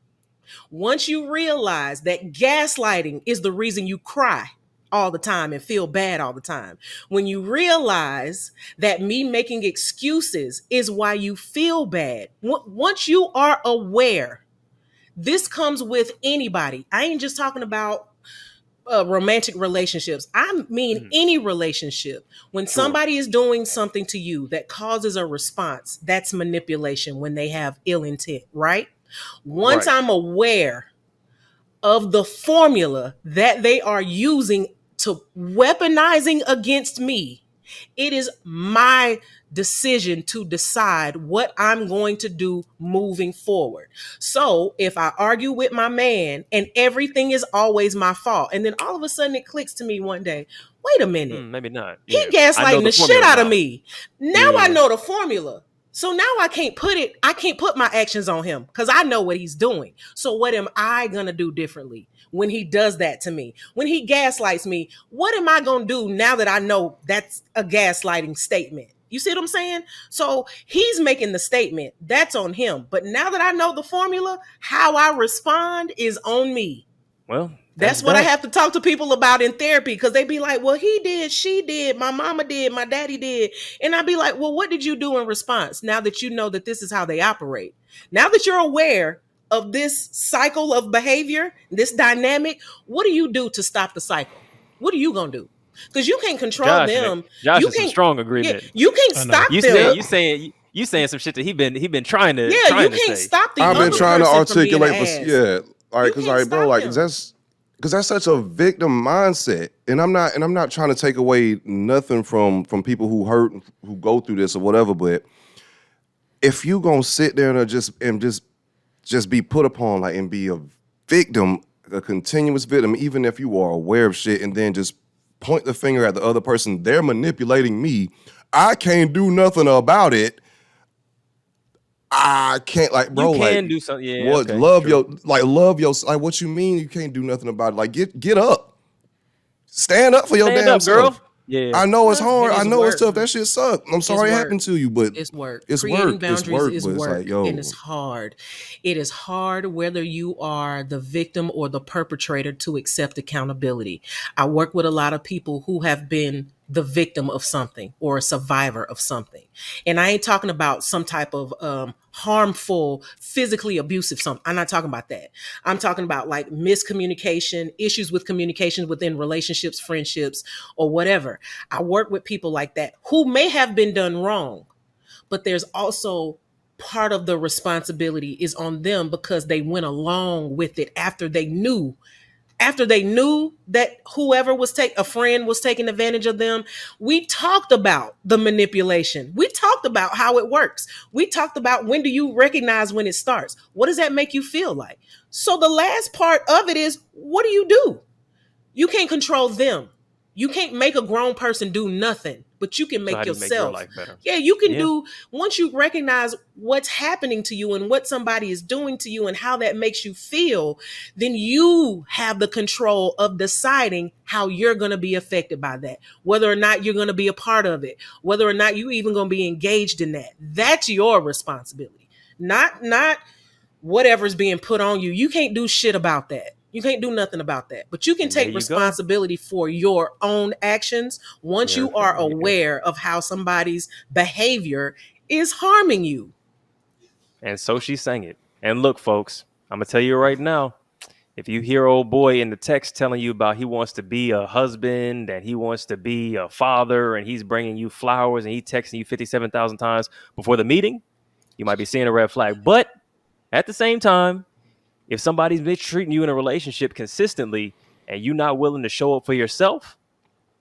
B: once you realize that gaslighting is the reason you cry all the time and feel bad all the time, when you realize that me making excuses is why you feel bad, once you are aware, this comes with anybody. I ain't just talking about romantic relationships. I mean any relationship. When somebody is doing something to you that causes a response, that's manipulation when they have ill intent, right? Once I'm aware of the formula that they are using to weaponizing against me, It is my decision to decide what I'm going to do moving forward. So if I argue with my man and everything is always my fault, and then all of a sudden it clicks to me one day, wait a minute.
D: Maybe not.
B: He
D: Yeah.
B: gaslighting the shit out of me. Now
D: Yeah.
B: I know the formula. So now I can't put my actions on him because I know what he's doing. So what am I gonna do differently when he does that to me? When he gaslights me, what am I gonna do now that I know that's a gaslighting statement? You see what I'm saying? So he's making the statement. That's on him. But now that I know the formula, how I respond is on me.
D: Well,
B: that's what I have to talk to people about in therapy, because they be like, well, he did, she did, my mama did, my daddy did. And I'd be like, well, what did you do in response now that you know that this is how they operate? Now that you're aware of this cycle of behavior, this dynamic, what do you do to stop the cycle? What are you going to do? Because you can't control them.
D: Josh
B: you
D: is a strong agreement.
B: Yeah, you can't stop them.
D: You saying some shit that he been trying to.
B: Yeah, you can't stop the.
C: I've been trying to articulate
B: for
C: because bro, like that's such a victim mindset, and I'm not trying to take away nothing from people who hurt, who go through this or whatever. But if you gonna sit there and just be put upon like and be a victim, a continuous victim, even if you are aware of shit, and then just point the finger at the other person, they're manipulating me. I can't do nothing about it. I can't, like, bro.
D: You can
C: like,
D: do something. Yeah.
C: What?
D: Okay,
C: love your. Like, what you mean? You can't do nothing about it? Like, get up, stand up for your damn self.
D: Girl. Yeah.
C: I know it's hard. I know
B: work.
C: It's tough. That shit sucks. I'm sorry it happened to you, but
B: it's work.
C: It's
B: Creating
C: work.
B: boundaries
C: it's work.
B: is
C: But
B: work,
C: it's like, yo,
B: and it's hard. It is hard whether you are the victim or the perpetrator to accept accountability. I work with a lot of people who have been the victim of something or a survivor of something. And I ain't talking about some type of harmful, physically abusive something. I'm not talking about that. I'm talking about like miscommunication, issues with communication within relationships, friendships, or whatever. I work with people like that who may have been done wrong, but there's also part of the responsibility is on them because they went along with it after they knew that whoever was a friend was taking advantage of them. We talked about the manipulation. We talked about how it works. We talked about when do you recognize when it starts? What does that make you feel like? So the last part of it is, what do? You can't control them. You can't make a grown person do nothing, but you can make yourself. Make your life better. Yeah, you can do, once you recognize what's happening to you and what somebody is doing to you and how that makes you feel, then you have the control of deciding how you're going to be affected by that, whether or not you're going to be a part of it, whether or not you even going to be engaged in that. That's your responsibility, not whatever's being put on you. You can't do shit about that. You can't do nothing about that, but you can take responsibility for your own actions once you are aware of how somebody's behavior is harming you.
D: And so she sang it. And look, folks, I'm going to tell you right now, if you hear old boy in the text telling you about he wants to be a husband and he wants to be a father and he's bringing you flowers and he's texting you 57,000 times before the meeting, you might be seeing a red flag. But at the same time, if somebody's mistreating you in a relationship consistently and you're not willing to show up for yourself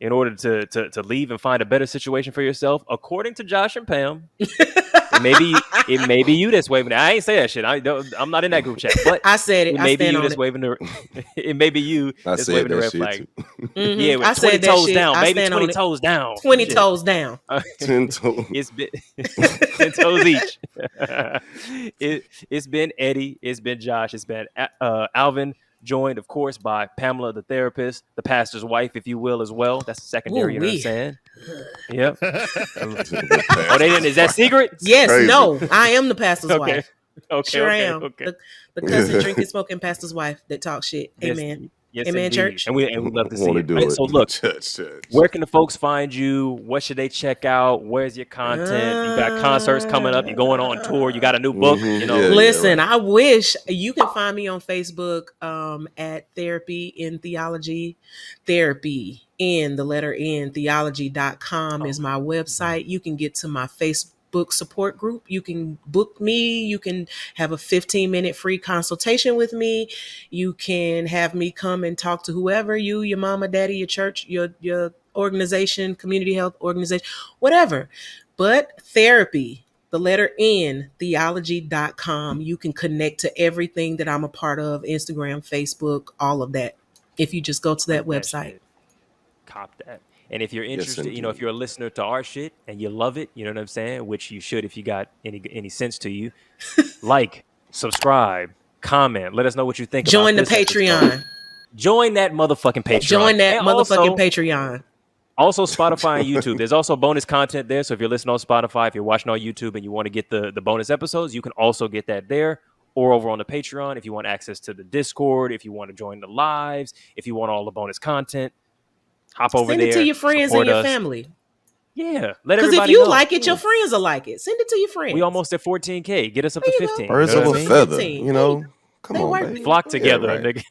D: in order to leave and find a better situation for yourself, according to Josh and Pam, it may be you that's waving. I ain't say that shit. I'm not in that group chat. But
B: I said it.
D: It may be you that's waving the. It may be you that's waving the red flag.
B: Mm-hmm.
D: Yeah, with 20 toes down, baby. 20 toes down.
B: 20 toes down.
C: 10 toes.
D: It's been 10 toes each. It's been Eddie. It's been Josh. It's been Alvin. Joined, of course, by Pamela, the therapist, the pastor's wife, if you will, as well. That's secondary, you know what I'm saying? Yep. They didn't. Is that secret?
B: Yes, crazy. No, I am the pastor's wife.
D: Okay,
B: sure I am. Okay. The cussing, drinking, smoking pastor's wife that talks shit. Amen.
D: Yes,
B: amen,
D: indeed.
B: church.
D: And we love to see it. Right? So look, where can the folks find you? What should they check out? Where's your content? You got concerts coming up. You're going on tour. You got a new book. You know.
B: Listen, I wish you can find me on Facebook at Therapy in Theology. Therapy in the letter N theology.com is my website. You can get to my Facebook support group. You can book me. You can have a 15-minute free consultation with me. You can have me come and talk to whoever, your mama, daddy, your church, your organization, community health organization, whatever. But therapy, the letter N, theology.com. You can connect to everything that I'm a part of, Instagram, Facebook, all of that. If you just go to that website.
D: Cop that. And if you're interested, if you're a listener to our shit and you love it, you know what I'm saying? Which you should if you got any sense to you. Like, subscribe, comment, let us know what you think.
B: Join
D: about
B: the Patreon.
D: Episode. Join that motherfucking Patreon.
B: Join that motherfucking Patreon.
D: Also, Spotify and YouTube. There's also bonus content there. So if you're listening on Spotify, if you're watching on YouTube and you want to get the bonus episodes, you can also get that there. Or over on the Patreon if you want access to the Discord, if you want to join the lives, if you want all the bonus content. Hop over there.
B: Send it to your friends and your family.
D: Yeah. Let everybody know.
B: Because if you like it, your friends will like it. Send it to your friends.
D: We almost at 14K. Get us up to 15.
C: Birds of a feather. You know. Come on, baby.
D: Flock together, nigga.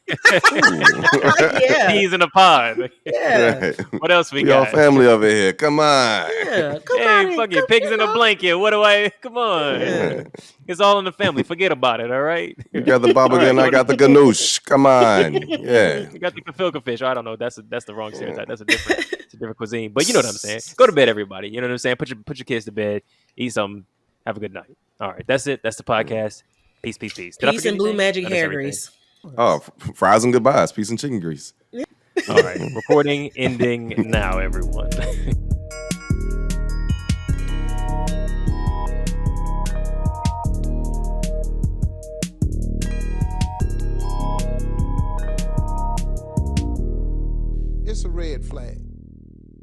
B: Yeah.
D: Peas in a pod.
B: Yeah.
C: Right.
D: What else we
C: We
D: got?
C: all family over here. Come on.
B: Yeah.
D: Hey, fuck it. Pigs in a blanket. What do I? Come on.
B: Yeah.
D: It's all in the family. Forget about it. All right.
C: You got the baba and I got the ganoush. Come on. Yeah.
D: You got the gefilte fish. I don't know. That's the wrong stereotype. That's a different cuisine. But you know what I'm saying. Go to bed, everybody. You know what I'm saying. Put your kids to bed. Eat something. Have a good night. All right. That's it. That's the podcast. Peace.
B: Peace and blue magic hair grease.
C: Oh, fries and goodbyes. Peace and chicken grease.
D: All right. Recording ending now, everyone.